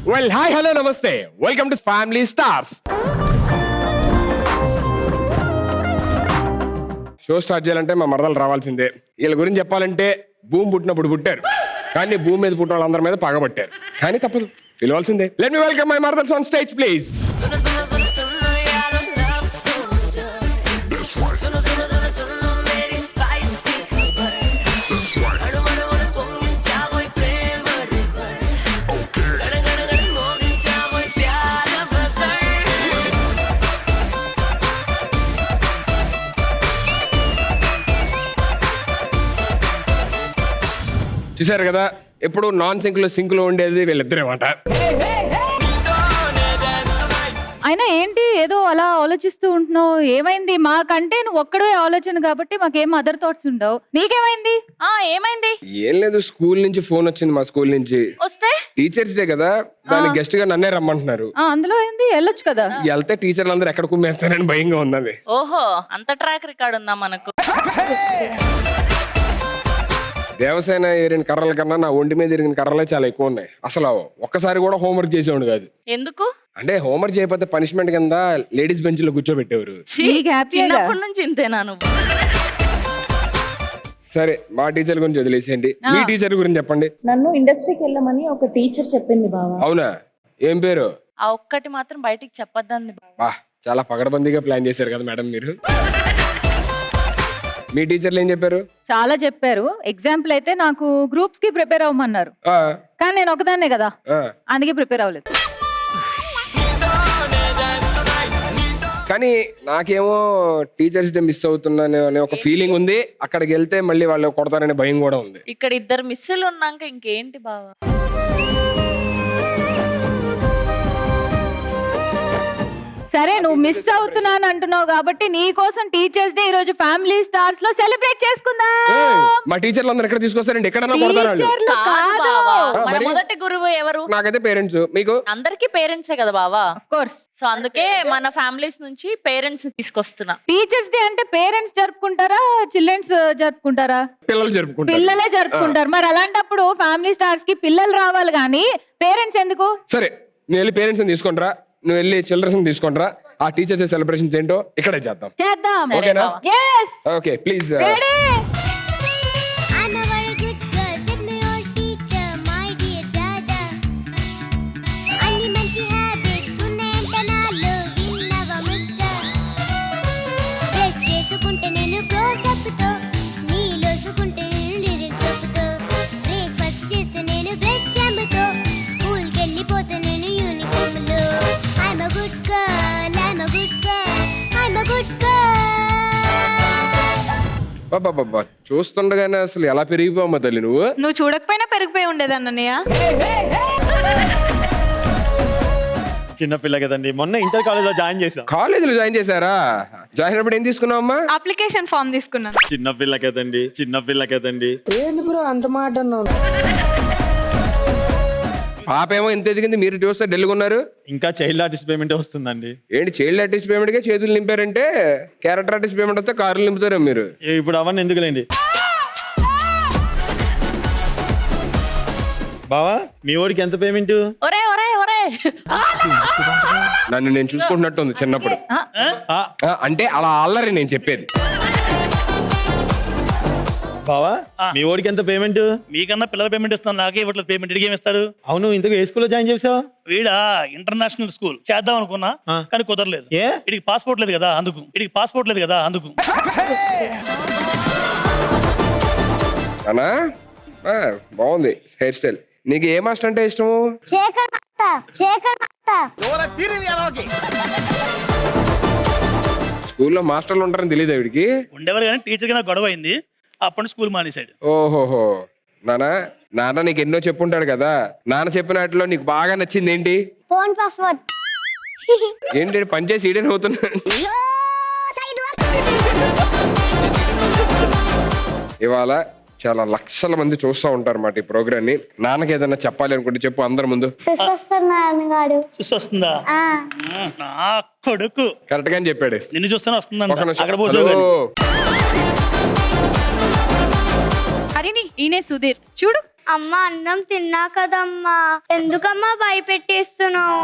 Well hi hello నమస్తే welcome to family stars. Show start చేయాలంటే మా మరదలు రావాల్సిందే. వీళ్ళ గురించి చెప్పాలంటే భూమి పుట్టినప్పుడు పుట్టారు, కానీ భూమి మీద పుట్టిన వాళ్ళందరి మీద పగబట్టారు. కానీ తప్పదు, పిలవాల్సిందే. లెట్ మీ వెల్కమ్ మై మరదల్స్ ఆన్ స్టేజ్ ప్లీజ్. చూసారు కదా, ఎప్పుడు నాన్ సింక్ లో ఉండేది వీళ్ళిద్దరే మాట. అయినా ఏంటి ఏదో అలా ఆలోచిస్తూ ఉంటున్నావు? ఏమైంది? మాకంటే నువ్వు ఒక్కడే ఆలోచన కాబట్టి మాకేం అదర్ థాట్స్ ఉండవు. నీకేమైంది? ఏమైంది? ఏం లేదు, స్కూల్ నుంచి ఫోన్ వచ్చింది. మా స్కూల్ నుంచి వస్తే టీచర్స్ డే కదా, దానికి గెస్ట్ గా నన్నే రమ్మంటున్నారు. అందులో ఏంది, వెళ్ళొచ్చు కదా. వెళ్తే టీచర్లు అందరూ ఎక్కడ కుమ్మేస్తారని భయంగా ఉన్నది. ఓహో, అంత ట్రాక్ రికార్డ్ ఉందా మనకు? దేవసేన ఏరిన కర్రల కన్నా నా ఒంటి మీద ఎరిగిన కర్రలే చాలా ఎక్కువ ఉన్నాయి. అసలు ఒక్కసారి కూడా హోంవర్క్ చేసేవాడు కాదు. ఎందుకు? అంటే హోంవర్క్ చేయకపోతే పనిష్మెంట్ కింద లేడీస్ బెంచ్ లో కూర్చోబెట్టేవారు. చిన్నప్పటి నుంచి ఇంతేనా నువ్వు? సరే, మా టీచర్ గురించి వదిలేసేయండి. మీ టీచర్ గురించి చెప్పండి. నన్ను ఇండస్ట్రీకి వెళ్ళమని ఒక టీచర్ చెప్పింది బావా. అవునా? ఏం పేరు? ఆ ఒక్కటి మాత్రం బయటికి చెప్పొద్దంది. బా, చాలా పగడబందీగా ప్లాన్ చేశారు కదా మేడం మీరు. మీ టీచర్లు ఏం చెప్పారు? చాలా చెప్పారు. ఎగ్జాంపుల్ అయితే నాకు గ్రూప్స్ కి ప్రిపేర్ అవ్వమన్నారు, కానీ నేను ఒకదాన్నే కదా, అందుకే ప్రిపేర్ అవ్వలేదు. కానీ నాకేమో టీచర్స్ డే మిస్ అవుతున్నాను అనే ఒక ఫీలింగ్ ఉంది. అక్కడికి వెళ్తే మళ్ళీ వాళ్ళు కొడతారనే భయం కూడా ఉంది. ఇక్కడ ఇద్దరు మిస్సులు ఉన్నాక ఇంకేంటి బావా? సరే, నువ్వు మిస్ అవుతున్నాను అంటున్నావు కాబట్టి నీ కోసం టీచర్స్ డే ఈ రోజు ఫ్యామిలీ స్టార్స్ లో సెలబ్రేట్ చేసుకుందాం. మా టీచర్లు అందరూ ఎక్కడ తీసుకొస్తారండి? ఎక్కడన్నా కొడతారు వాళ్ళు. టీచర్లు కాదు కాదు. బావా, మన మరి? మొదటి గురువు ఎవరు? నాకైతే పేరెంట్స్. మీకు? అందరికి పేరెంట్సే కదా బావా. Of course. సో అందుకే మన ఫ్యామిలీస్ నుంచి పేరెంట్స్ తీసుకొస్తున్నా. టీచర్స్ డే అంటే పేరెంట్స్ జరుపుకుంటారా, చిల్డ్రన్స్ జరుపుకుంటారా? పిల్లలు జరుపుకుంటారు. పిల్లలే జరుపుకుంటారు. మరి అలాంటప్పుడు ఫ్యామిలీ స్టార్స్ కి పిల్లలు రావాలి కానీ పేరెంట్స్ ఎందుకు? సరే, నువ్వు వెళ్ళి పేరెంట్స్ తీసుకుంటారా, నువ్వు వెళ్ళి చిల్డ్రన్స్ తీసుకుంటారా. ఆ టీచర్స్ డే సెలబ్రేషన్స్ ఏంటో ఇక్కడే చేద్దాం. చేద్దాం. ఓకేనా? yes. Okay, please. Ready? I'm a very good girl, said my old teacher, my dear brother. అన్ని మంచి హ్యాబిట్స్ ఉన్నాయంట నాలో, విన్నవా మిస్టర్? బ్రష్ చేసుకుంటే నేను క్లోజప్ తో, నీలోసుకుంటే నేను లిరిక్ చెప్పుతో, బ్రేక్ఫాస్ట్ చేస్తే నేను బ్రెడ్ జామ్ తో, స్కూల్ కి వెళ్ళిపోతే నేను యూనిఫామ్ లో. I'm a good girl, I'm a good girl, I'm a good girl. బాబా, చూస్తుండగానే అసలు ఎలా పెరిగిపోమ్మా తల్లి నువ్వు. నువ్వు చూడకపోయినా పెరిగిపోయి ఉండేది అన్నయ్య. చిన్నపిల్ల కదండి, మొన్న ఇంటర్ కాలేజ్ లో జాయిన్ చేసాం. కాలేజీలో జాయిన్ చేశారా? జాయిన్ అయినప్పుడు ఏం తీసుకున్నావు అమ్మా? అప్లికేషన్ ఫామ్ తీసుకున్నాను. చిన్నపిల్ల కదండి. ఏంది బ్రో అంత మాట అన్నావు? పాపేమో ఇంత ఎదిగింది, మీరు చూస్తే డెల్గా ఉన్నారు. ఇంకా చైల్డ్ ఆర్టిస్ట్ పేమెంట్ వస్తుందండి. ఏంటి చైల్డ్ ఆర్టిస్ట్ పేమెంట్ కే చేతులు నింపారంటే, క్యారెక్టర్ ఆర్టిస్ట్ పేమెంట్ వస్తే కార్లు నింపుతారు మీరు. ఇప్పుడు అవన్నీ ఎందుకులేండి. బావా, మీ ఓడికి ఎంత పేమెంట్? ఒరే ఒరే ఒరే, నన్ను నేను చూసుకుంటున్నట్టు ఉంది చిన్నప్పుడు. అంటే అలా అల్లరి నేను చెప్పేది. బావా, మీ ఓడికి ఎంత పేమెంట్? మీకన్నా పిల్లల పేమెంట్ ఇస్తాను, నాకే ఇవ్వట్లేదు పేమెంట్. ఇడికి ఏమిస్తారు? అవును, ఇంతకు ఏ స్కూల్లో జాయిన్ చేసావు? వీడా ఇంటర్నేషనల్ స్కూల్ చేద్దాం అనుకున్నా, కానీ కుదరలేదు. ఏ? ఇడికి పాస్పోర్ట్ లేదు కదా అందుకు. అనా బాగుంది హెయిర్ స్టైల్. నీకు ఏ మాస్టర్ అంటే ఇష్టము? స్కూల్లో మాస్టర్లు ఉంటారని తెలియదు ఆవిడికి. ఉండేవారు కానీ టీచర్ గా గొడవ అయింది, అప్పటి స్కూల్ మానేశాడు. ఓహోహో. నాన్న నీకు ఎన్నో చెప్పుంటాడు కదా, నాన్న చెప్పిన వాటిలో నీకు బాగా నచ్చింది ఏంటి? Phone password. ఏంటి పనిచేసి ఈడేని అవుతున్నాడు. ఇవాళ చాలా లక్షల మంది చూస్తూ ఉంటారు అన్నమాట ఈ ప్రోగ్రామ్ ని. నాన్నకి ఏదైనా చెప్పాలి అనుకుంటే చెప్పు అందరి ముందు. చూసి వస్తుందా? నా కొడుకు కరెక్ట్ గానే చెప్పాడు. నిన్ను చూస్తేనే వస్తుందా? ఒక నిమిషం. అక్కడ పోసే హరిని, ఈయనే సుధీర్. చూడు అమ్మ అన్నం తిన్నా కదమ్మా, ఎందుకమ్మా భయపెట్టేస్తున్నావు?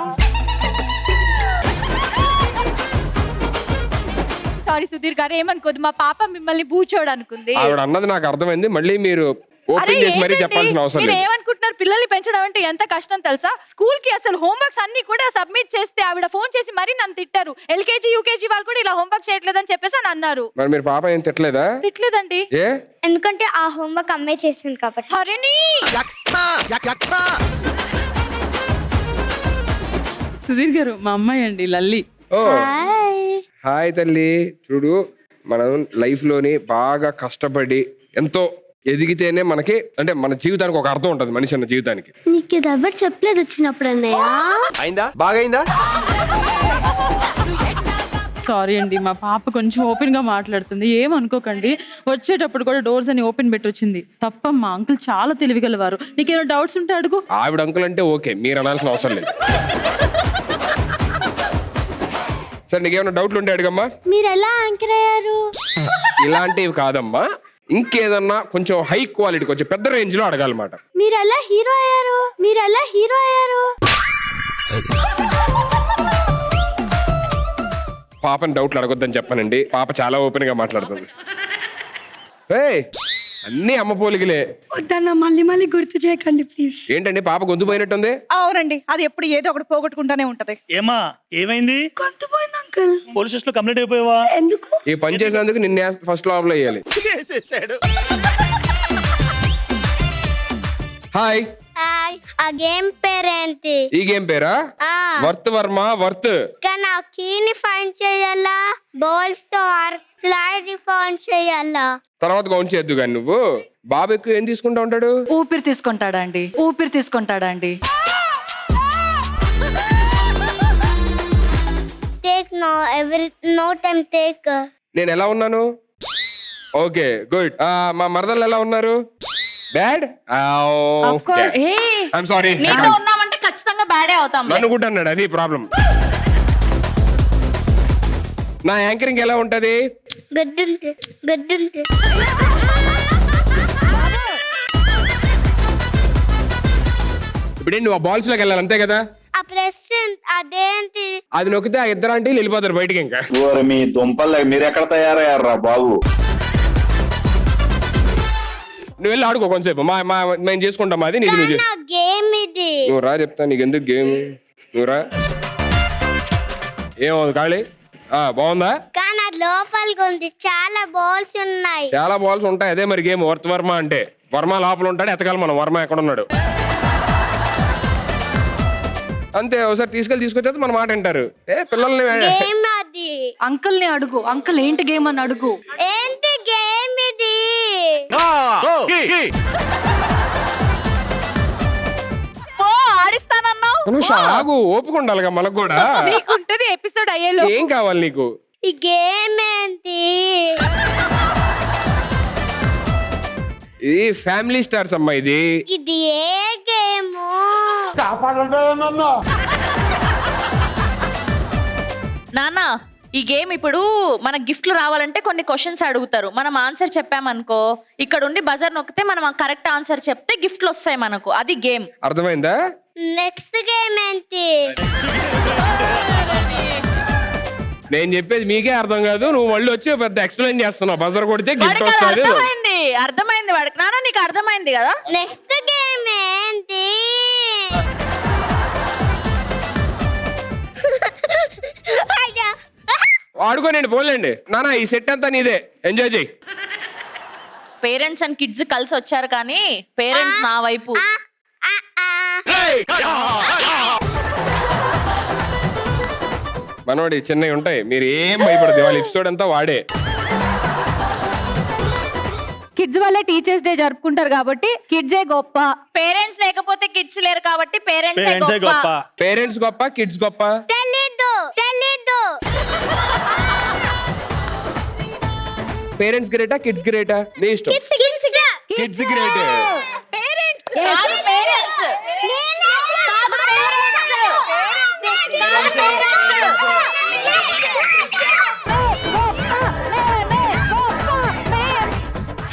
సారీ సుధీర్ గారు, ఏమనుకోదు, మా పాప మిమ్మల్ని బూచోడు అనుకుంది. ఆవిడ అన్నది నాకు అర్థమైంది. మళ్ళీ మీరు అరే ఓపెన్ చేసి మరీ ఏంటండి? చెప్పాల్సిన అవసరం మీరు లేదు. ఏమనుకుంటున్నారు? పిల్లల్ని పెంచడం అంటే ఎంత కష్టం తెలుసా? స్కూల్ కి అసలు హోంవర్క్స్ అన్ని కూడా సబ్మిట్ చేస్తే ఆవిడ ఫోన్ చేసి మరీ నన్ను తిట్టారు. ఎల్కేజీ యూకేజీ వాళ్ళు కూడా ఇలా హోంవర్క్ చేయట్లేదని చెప్పేసి అని అన్నారు. మరి మీరు పాప ఏం తిట్టలేదా? తిట్టలేదండి. ఏ ఎందుకంటే ఆ హోంవర్క్ అమ్మే చేసింది కాబట్టి. హరిణి సుధీర్ గారు, మా అమ్మాయి అండి లల్లి. ఓ హాయ్ తల్లి. చూడు, మనం లైఫ్ లోని బాగా కష్టపడి ఎంతో ఎదిగితేనే మనకి అంటే మన జీవితానికి ఒక అర్థం ఉంటుంది, మనిషి అన్న జీవితానికి. నీకు ఇది ఎవరు చెప్పలేదు వచ్చినప్పుడు అన్నయ్య? అయిందా? బాగైందా? సారీ అండి, మా పాప కొంచెం ఓపెన్ గా మాట్లాడుతుంది, ఏమనుకోకండి. వచ్చేటప్పుడు కూడా డోర్స్ అని ఓపెన్ పెట్టి వచ్చింది. తప్పమ్మా, అంకుల్ చాలా తెలివిగలవారు. నీకేమైనా డౌట్స్ ఉంటే అడుగు. ఆవిడ అంకుల్ అంటే ఓకే, మీరు అనాల్సిన అవసరం లేదు. సరే, నీకేమైనా డౌట్లు ఉంటే అడిగమ్మా. మీరు ఎలా యాంకర్ అయ్యారు? ఇలాంటివి కాదమ్మా, ఇంకేదన్నా కొంచెం హై క్వాలిటీ, కొంచెం పెద్ద రేంజ్ లో అడగాలన్నమాట. మీరు ఎలా హీరో అయ్యారు? మీరు ఎలా హీరో అయ్యారు? పాపని డౌట్లు అడగొద్దని చెప్పానండి. పాప చాలా ఓపెన్ గా మాట్లాడుతుంది. ఏయ్, అన్ని అమ్మ పోలికలే. వద్దన్న, మళ్ళీ మళ్ళీ గుర్తు చేయకండి ప్లీజ్. ఏంటండి పాప గొంతు పోయినట్టుంది? అవునండి, అది ఎప్పుడు ఏదో ఒకటి పోగొట్టుకుంటానే ఉంటది. ఏమా ఏమైంది? కొంతపోయింది అంకుల్. పోలీస్ స్టేషన్ లో కంప్లైంట్ అయిపోయావా? ఎందుకు? ఈ పని చేసినందుకు నిన్నే ఫస్ట్ లో అప్లై చేయాలి. చేసేసాడు. హాయ్, హాయ్, ఆ గేమ్ పేరేంటి? ఈ గేమ్ పేరా వర్త్ వర్మ వర్త్. కానీ ఆ కీని ఫైండ్ చేయాలా, బాల్స్ తో స్లైడ్ ఫైండ్ చేయాలా? తర్వాత కౌంట్ చేయొద్దు కానీ నువ్వు. బాబు ఎక్కువ ఏం తీసుకుంటా ఉంటాడు? ఊపిరి తీసుకుంటాడా అండి? ఊపిరి తీసుకుంటాడా అండి? Take no time take. నేను ఎలా ఉన్నాను? Okay, good. మా మరదలు ఎలా ఉన్నారు? బ్యాడ్? I'm sorry. నీతో ఉన్నామంటే ఖచ్చితంగా బ్యాడే అవుతాం. నన్ను కూడా అన్నాడు, అది ప్రాబ్లం. నా యాంకరింగ్ ఎలా ఉంటది? గడ్డుంది గడ్డుంది. ఇప్పుడే నువ్వు ఆ బాల్స్ లోకి వెళ్ళాలి, అంతే కదా? ఆ ప్రెస్ అదేంటి? అది నొక్కితే ఆ ఇద్దరు అంటే వెళ్ళిపోతారు బయటికి. ఇంకా మీ దుంపలు మీరు ఎక్కడ తయారయ్యారా బాబు? నువ్వు వెళ్ళి ఆడుకో కొంచెంసేపు. మేము చేసుకుంటాం అది. నీకు నువ్వు నా గేమ్ ఇది. నువ్వు రా, చెప్తా నీకు ఎందుకు గేమ్. నువ్వు రా. ఏమవుతుంది ఖాళీ? బాగుందా? కానీ అది లోపలికి ఉంది, చాలా బాల్స్ ఉన్నాయి. చాలా బాల్స్ ఉంటాయి, అదే మరి గేమ్. వర్త్ వర్మ అంటే వర్మ లోపల ఉంటాడు, ఎతకాలి మనం వర్మ ఎక్కడ ఉన్నాడు అంతే. ఒకసారి తీసుకొచ్చేది మన మాట వింటారు. పిల్లల్ని గేమ్ అది. అంకుల్ ని అడుగు. అంకుల్ ఏంటి గేమ్ అని అడుగు. ఏంటి గేమ్ ఇది? పో, ఆడిస్తానన్నావు. అనుష, ఆగు, ఓపిక ఉండాలిగా మనకు కూడా. నీకుంటది ఎపిసోడ్ అయ్యేలో. ఏం కావాలి నీకు? ఈ గేమ్ ఏంటి? ఇది ఫ్యామిలీ స్టార్స్ అమ్మా. ఇది ఇది ఏ గేము? నాన్న, ఈ గేమ్ ఇప్పుడు మన గిఫ్ట్లు రావాలంటే కొన్ని క్వశ్చన్స్ అడుగుతారు. మనం ఆన్సర్ చెప్పామనుకో, ఇక్కడ ఉండి బజర్ నొక్కితే మనం కరెక్ట్ ఆన్సర్ చెప్తే గిఫ్ట్లు వస్తాయి మనకు. అది గేమ్. అర్థమైందా? నెక్స్ట్ గేమ్ ఏంటి? నేను చెప్పేది మీకే అర్థం కాదు. నువ్వు మళ్ళీ వచ్చి పెద్ద ఎక్స్ప్లెయిన్ చేస్తున్నావు. బజర్ కొడితే గిఫ్ట్ వాడికి అది వస్తుంది. అర్థమైంది వాడికి. నాన్న, నీకు అర్థమైంది కదా? నెక్స్ట్ గేమ్ ఏంటి? అయ్యా, ఆడుకోనండి, పోలేండి. నానా, ఈ సెట్ అంతా నీదే, ఎంజాయ్ చేయి. పేరెంట్స్ అండ్ కిడ్స్ కలిసి వచ్చారు కానీ పేరెంట్స్ నా వైపు. మనోడి చిన్నవి ఉంటాయి, మీరు ఏం భయపడదు. వాళ్ళ ఎపిసోడ్ అంతా వాడే. కిడ్స్ వల్ల టీచర్స్ డే జరుపుకుంటారు కాబట్టి కిడ్సే గొప్ప. పేరెంట్స్ లేకపోతే కిడ్స్ లేరు కాబట్టి పేరెంట్స్ పేరెంట్సే గొప్ప. పేరెంట్స్ గొప్ప, కిడ్స్ గొప్ప? తెలీదు. పేరెంట్స్ గ్రేటా, కిడ్స్ గ్రేటా? నీ ఇష్టం. Kids great.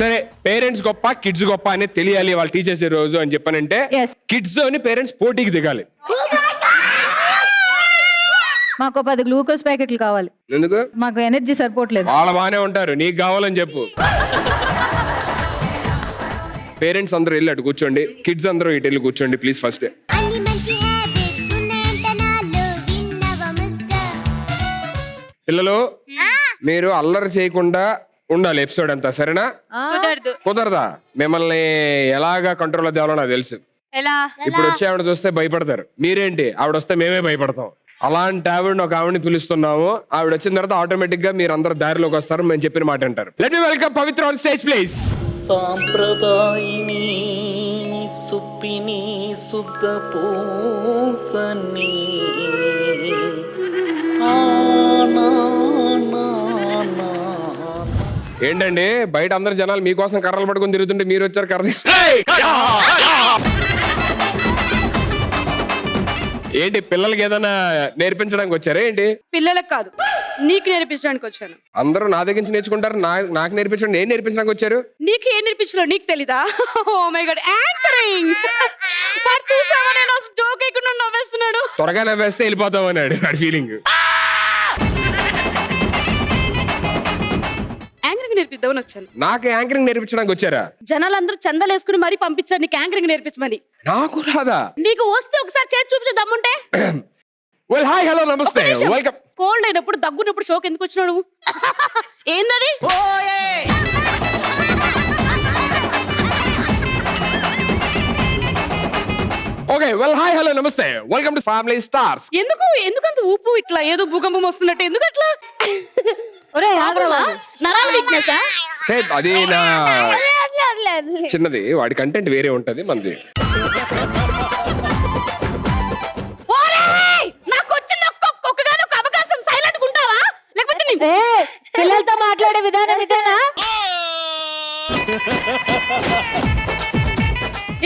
సరే పేరెంట్స్ గొప్ప కిడ్స్ గొప్ప అనేది తెలియాలి వాళ్ళ టీచర్స్ రోజు అని చెప్పానంటే Yes. కిడ్స్ అని పేరెంట్స్ పోటీకి దిగాలి. మాకు 10 గ్లూకోజ్ ప్యాకెట్లు కావాలి, ఎందుకు? మాకు ఎనర్జీ సరిపోవట్లేదు. వాళ్ళ బాగానే ఉంటారు, నీకు కావాలని చెప్పు. పేరెంట్స్ అందరూ వెళ్ళి అటు కూర్చోండి, కిడ్స్ అందరూ ఇటు వెళ్ళి కూర్చోండి ప్లీజ్. ఫస్ట్ అన్ని మంచి హ్యాబిట్స్ ఉన్నాయంట నాలో విన్నవ మిస్టర్. పిల్లలు మీరు అల్లరి చేయకుండా ఉండాలి ఎపిసోడ్ అంతా, సరేనా? కుదరదు. కుదరదా? మిమ్మల్ని ఎలాగా కంట్రోల్లో తేవాలో నాకు తెలుసు. ఎలా? ఇప్పుడు వచ్చి ఆవిడ చూస్తే భయపడతారు, మీరేంటి ఆవిడ వస్తే మేమే భయపడతాం. అలాంటి ఆవిడని ఒక ఆవిడని పిలుస్తున్నాము, ఆవిడ వచ్చిన తర్వాత ఆటోమేటిక్ గా మీరు అందరూ దారిలోకి వస్తారు, మేము చెప్పిన మాట అంటారు. Let me welcome Pavitra on stage please. సాంప్రదాయిని సుప్పిని శుద్ధ పూసని ఏంటండి బయట అందరు జనాలు మీకోసం కర్రలు పట్టుకొని తిరుగుతుంటే మీరు వచ్చారు కర్ర ఏంటి పిల్లలకి ఏదైనా నేర్పించడానికి వచ్చారా ఏంటి? పిల్లలకు కాదు, నీకు నేర్పించడానికి వచ్చాను. అందరూ నా దగ్గర నుంచి నేర్చుకుంటారు, నాకు నేర్పించడం నేను నేర్పించడానికి వచ్చారు. నీకు ఏం నేర్పించలో నీకు తెలీదా? Oh my god, anchoring. వాడు చూసావా నేను జోక్ ఎక్కడ నవ్వేస్తున్నాడు. త్వరగా నవ్వేస్తే వెళ్ళిపోతాం అన్నాడు వాడి ఫీలింగ్. యాంకరింగ్ నేర్పిద్దామని వచ్చాను. నాకు యాంకరింగ్ నేర్పించడానికి వచ్చారా? జనాలందరూ చందాలు వేసుకుని మరీ పంపించారు నీకు యాంకరింగ్ నేర్పించమని. నాకు రాదా? నీకు వస్తే ఒకసారి చేసి చూపించు దమ్ముంటే. వెల్ హాయ్ హలో నమస్తే వెల్కమ్. కోల్డ్ అయినప్పుడు దగ్గునప్పుడు షోక్ ఎందుకు వచ్చినావు నువ్వు? ఏందది? ఓకే వెల్ హాయ్ హలో నమస్తే వెల్కమ్ టు ఫ్యామిలీ స్టార్స్. ఎందుకంత ఊపు ఇట్లా ఏదో భూకంపం వస్తున్నట్టు ఎందుకు అట్లా? నరాల వీక్నెస్. అది నా చిన్నది, వాడి కంటెంట్ వేరే ఉంటది మనది. నాకు వచ్చిన ఒక్కొక్కగానొక్క అవకాశం సైలెంట్ ఉంటావా లేకపోతే పిల్లలతో మాట్లాడే విధానం ఇదేనా?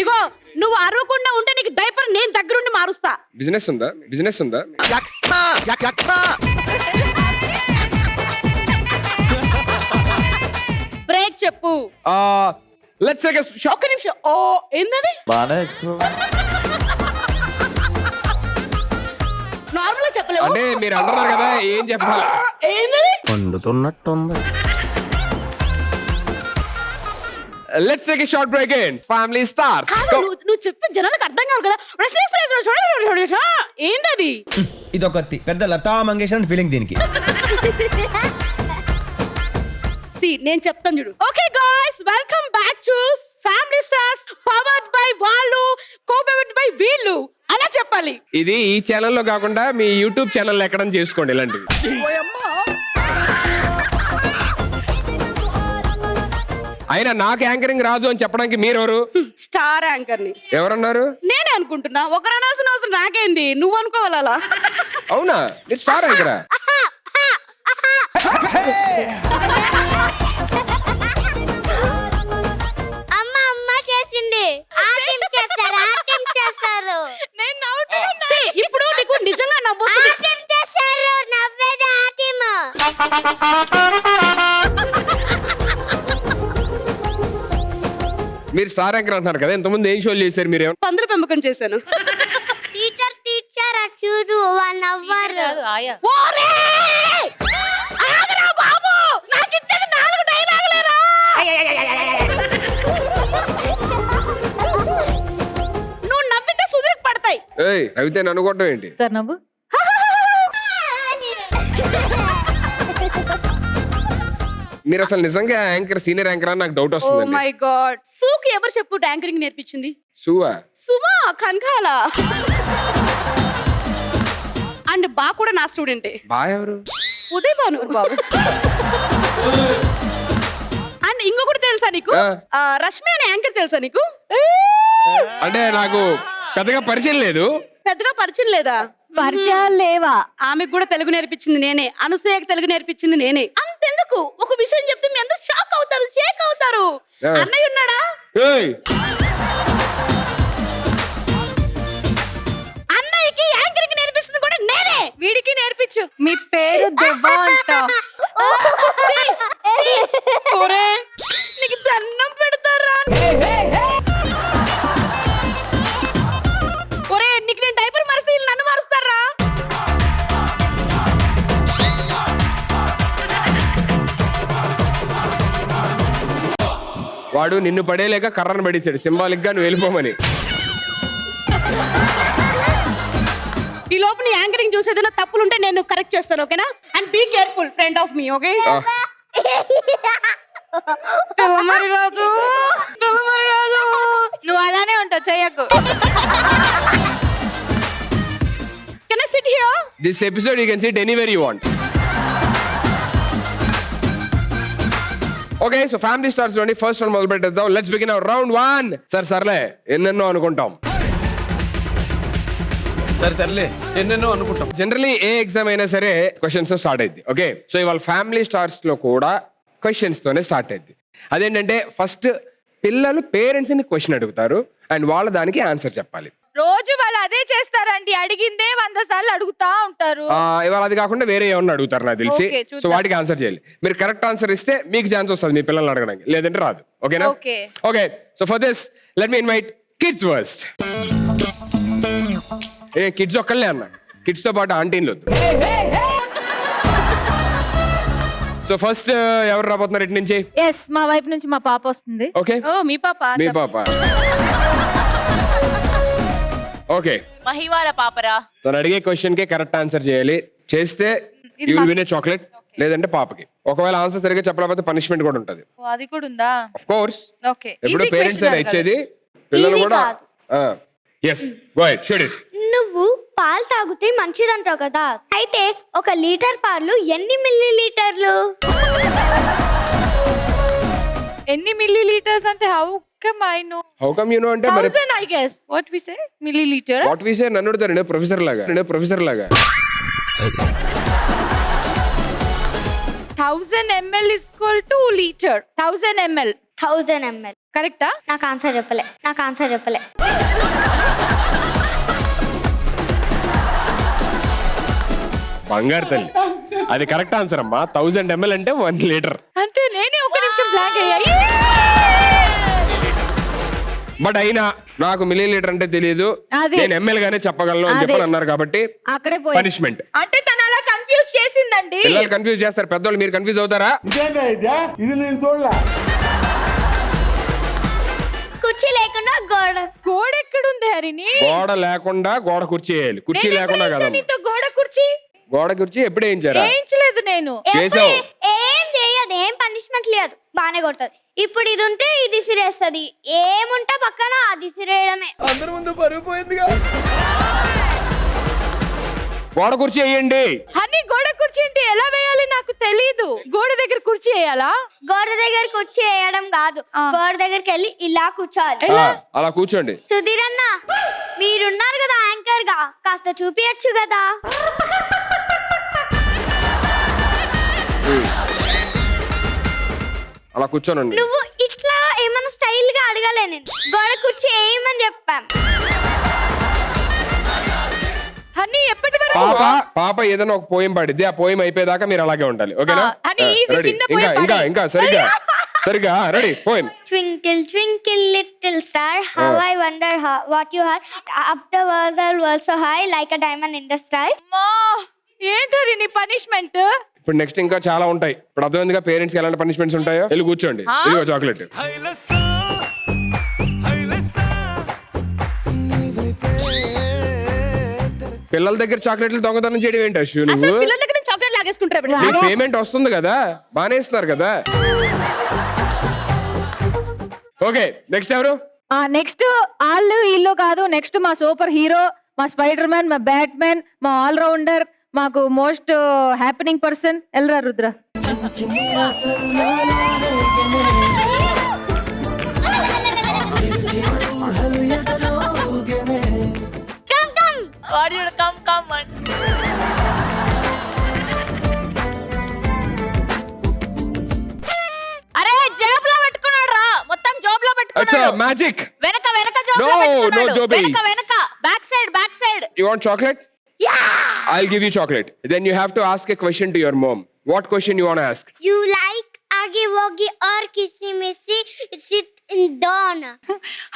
ఇగో నువ్వు అరవకుండా ఉంటే నీకు డైపర్ నేను దగ్గరుండి మారుస్తా. బిజినెస్ ఉందా? బ్రేక్ చెప్పు. లెట్స్ టేక్ ఎ ఒక్క నిమిషం. ఓ ఏందది? నార్మల్ గా చెప్పలేవు అంటే మీరు అంటున్నారు కదా ఏం చెప్పాలి? ఏందది? వండుతున్నట్టుంది. Let's take a short break in Family Stars. నువ్వు చెప్తే జనాలకు అర్థం కాదు కదా. ఏందది? ఇదొకటి పెద్ద లతా మంగేష్కర్ ఫీలింగ్ దీనికి. నేను చెప్తాను చూడు. Okay guys, welcome back to family stars powered by వాళ్ళు, కో-పవర్డ్ బై వీళ్ళు. అలా చెప్పాలి. ఇది ఈ ఛానల్లో కాకుండా మీ యూట్యూబ్ ఛానల్ ఎక్కడ చేసుకోండి ఇలాంటివి. అయినా నాకు యాంకరింగ్ రాదు అని చెప్పడానికి మీరెవరు? స్టార్ యాంకర్ ని ఎవరన్నారు? నేనే అనుకుంటున్నా. ఒకరు అనాల్సిన అవసరం నాకేంది, నువ్వు అనుకోవాలి అలా. అవునా? మీరు స్టార్ యాంకరా? అమ్మ అమ్మ చేసింది. ఆర్టిం చేస్తారు. నేను నవ్వుతున్నా. ఇప్పుడు నీకు నిజంగా నవ్వుతుంది. ఆర్టిం చేస్తారు. నవ్వేది ఆర్టిం. మీరు స్టార్ యాంకర్ అంటున్నారు కదా, ఇంతకుముందు ఏం షోలు చేశారు మీరు? పందుల పెంపకం చేశాను. టీచర్ చూడు వాళ్ళు నవ్వారు. ఓరేయ్! ఆగరా బాబు! నాకు ఇచ్చేది 4 డైలాగులేరా? నువ్వు నవ్వితే సుదిరికి పడతాయి. ఏయ్ అయితే నన్ను కొట్టడం ఏంటి? సార్ నవ్వు. మీరు అసలు నిజంగా యాంకర్ సీనియర్ యాంకర్ అని నాకు డౌట్ ఓ వస్తుంది. My God. సూకి ఎవరు చెప్పు యాంకరింగ్ నేర్పించింది? సువా? సుమా కన్కాల. అండ్ బా కూడా నా స్టూడెంటే. బా ఎవరు? ఉదయ్ భాను బాబు. అండ్ ఇంకొకటి తెలుసా నీకు? రష్మి అనే యాంకర్ తెలుసా నీకు? అంటే నాకు పెద్దగా పరిచయం లేదు. పెద్దగా పరిచయం లేదా? పరిచయాలు లేవా? ఆమెకు కూడా తెలుగు నేర్పించింది నేనే. అనసూయకు తెలుగు నేర్పించింది నేనే. అంతెందుకు, ఒక విషయం చెప్తే మీ అందరూ షాక్ అవుతారు, షేక్ అవుతారు. అన్నయ్య ఉన్నాడా? ఏయ్ అన్నయ్యకి యాంకరింగ్ నేర్పిస్తుంది కూడా నేనే. వీడికి నేర్పించు. మీ పేరు దెబ్బ అంట. నీకు వాడు నిన్ను పడేలేక కర్రను పడేసాడు సింబాలిక్ గా నువ్వు వెళ్ళిపోమని. ఈ లోపు నీ యాంకరింగ్ చూసి ఏదైనా తప్పులుంటే నేను కరెక్ట్ చేస్తాను, ఓకేనా? And be careful friend of me, okay? మరి రాజు నువ్వు అలానే ఉంటావు, చెయ్యకు. Can I sit here? This episode you can sit anywhere you want. Okay, so family stars లోని ఫస్ట్ రౌండ్ మొదలు పెట్టేద్దాం. Let's begin our round 1. సర్లే ఎన్నెన్నో అనుకుంటాం. సర్లే ఎన్నెన్నో అనుకుంటాం. జనరలీ ఏ ఎగ్జామ్ అయినా సరే క్వశ్చన్స్ తో స్టార్ట్ అయింది. ఓకే, సో ఇవాళ ఫ్యామిలీ స్టార్స్ లో కూడా క్వశ్చన్స్ తోనే స్టార్ట్ అయింది. అదేంటంటే ఫస్ట్ పిల్లలు పేరెంట్స్ ని క్వశ్చన్ అడుగుతారు అండ్ వాళ్ళ దానికి ఆన్సర్ చెప్పాలి. రోజు వాళ్ళు అదే చేస్తారండి, అడిగిందే 100 సార్లు అడుగుతా ఉంటారు. ఇవాళ అది కాకుండా వేరే ఏమన్నా అడుగుతారు నాకు తెలిసి. Okay, చూద్దాం. సో వాటికి ఆన్సర్ చేయాలి. మీరు కరెక్ట్ ఆన్సర్ ఇస్తే మీకు ఛాన్స్ వస్తుంది మీ పిల్లల్ని అడగడానికి, లేదంటే రాదు. ఓకేనా? Okay. Okay, so for this let me invite kids first. Kids ఒక్కళ్ళే అన్న, కిడ్స్ తో పాటు ఆంటీలు వద్దు. సో ఫస్ట్ ఎవరు రాబోతున్నారు ఇటు నుంచి? ఎస్, మా వైపు నుంచి మా పాప వస్తుంది. ఓకే, ఓ మీ పాప? మీ పాప. ఓకే, మహివాల పాపరా. తను అడిగే క్వశ్చన్ కి కరెక్ట్ ఆన్సర్ చేయాలి. చేస్తే you will win a chocolate, లేదంటే పాపకి. ఒకవేళ ఆన్సర్ సరిగ్గా చెప్పలేకపోతే పనిష్మెంట్ కూడా ఉంటది. ఓ, అది కూడా ఉందా? Of course. ఓకే, ఎప్పుడు పేరెంట్స్ అయినా ఇచ్చేది, పిల్లలు కూడా. Yes, go ahead, shoot it. నువ్వు పాలు తాగితే మంచిదంటావు కదా, అయితే 1 లీటర్ పాలు ఎన్ని మిల్లీ లీటర్లు? ఎన్ని మిల్లీ లీటర్స్ అంటే how come I know? How come you know అంటే మరి 1000 I guess. What we say millilitre? What we say నన్ను అడుగుతారు. నేను ప్రొఫెసర్ లాగా 1000 ml is equal to liter. 1000 ml. 1000 ml. కరెక్టా? నాకు ఆన్సర్ చెప్పలే. బంగారు తల్లి, అది కరెక్ట్ ఆన్సర్ అమ్మా. 1000 ml అంటే 1 లీటర్. అంటే నేనే ఒక నిమిషం బ్లాక్ అయ్యాయి. బట్ అయినా నాకు మిల్లీ లీటర్ అంటే తెలియదు, అదే. నేను ఎంఎల్ గానే చెప్పగలను అని చెప్పని అన్నారు కాబట్టి అక్కడే పనిష్మెంట్. అంటే తను అలా కన్ఫ్యూజ్ చేసిందండి. పిల్లలు కన్ఫ్యూజ్ చేస్తారు, పెద్దోళ్ళు మీరు కన్ఫ్యూజ్ అవుతారా? కుర్చీ లేకుండా గోడ ఎక్కడుంది హరిని? గోడ లేకుండా గోడ కుర్చీ వేయాలి. కుర్చీ నేను లేకుండా ఎప్పుడు కదా. వేయించాను నీతో గోడ కుర్చీ? గోడ కుర్చీ ఎప్పుడు వేయించారా? వేయించలేదు నేను. చేసావు. ఏం చేయదు, ఏం పనిష్మెంట్ లేదు, బానే కొడుతుంది. ఇప్పుడు ఇది ఉంటే ఇది సిరేస్తుంది, ఏముంటే పక్కన అది సిరేయడమే. అందరి ముందు పరుగు పోయిందిగా. గోడ కుర్చీ వేయండి. హని గోడ కుర్చీ అంటే ఎలా వేయాలి నాకు తెలీదు. గోడ దగ్గర కుర్చీ వేయాలా? గోడ దగ్గర కుర్చీ వేయడం కాదు, గోడ దగ్గరికి వెళ్ళి ఇలా కూర్చోవాలి. అలా కూర్చోండి. సుధీర్ అన్న, మీరున్నారు కదా యాంకర్ గా, కాస్త చూపించచ్చు కదా. అలా కూర్చోనండి. నువ్వు ఇట్లా ఏమైనా స్టైల్ గా అడగలే, నేను గోడ కుర్చీ వేయమని చెప్పాం. హని ఎప్పటి వరకు? పాప ఏదైనా ఒక పోయం పాడిద్ది, ఆ పోయం అయిపోయేదాకా మీరు అలాగే ఉండాలి. ఓకేనా? హని ఈజీ రెడీ? చిన్న పోయం పాడి. ఇంకా సరిగా ready. Poem. Twinkle twinkle little star, how I wonder what you are, up the world so high like a diamond in the sky. అమ్మా, ఏంటది నీ పనిష్మెంట్? ఇప్పుడు నెక్స్ట్ ఇంకా చాలా ఉంటాయి. ఇప్పుడు అర్థమైందిగా పేరెంట్స్ కి ఎలాంటి పనిష్మెంట్స్ ఉంటాయో. వెళ్ళి కూర్చోండి. ఇదిగో చాక్లెట్. పిల్లల దగ్గర చాక్లెట్లు దొంగతనం చేయడం ఏంటి అశ్వు అసలు నువ్వు? పిల్లల దగ్గర చాక్లెట్ లాగేసుకుంటారు. మీకు పేమెంట్ వస్తుంది కదా, బానే ఇస్తున్నారు కదా. ఓకే, నెక్స్ట్ ఎవరు? నెక్స్ట్ వాళ్ళు ఇల్లు కాదు, నెక్స్ట్ మా సూపర్ హీరో, మా స్పైడర్ మ్యాన్, మా బ్యాట్ మ్యాన్, మా ఆల్ రౌండర్, మాకు మోస్ట్ హ్యాపెనింగ్ పర్సన్ ఎల్రా రుద్ర. అరే జేబులో పెట్టుకున్నాడు రా, మొత్తం జోబులో పెట్టుకున్నాడు. మ్యాజిక్. వెనక జోబులో No పెట్టుకున్నాడు. jobbies. వెనక back side. You want chocolate? Yeah. I'll give you chocolate. Then you have to ask a question to your mom. What question you want to ask? You like Aggie Woggy or Kissy Missy? Sit in dawn.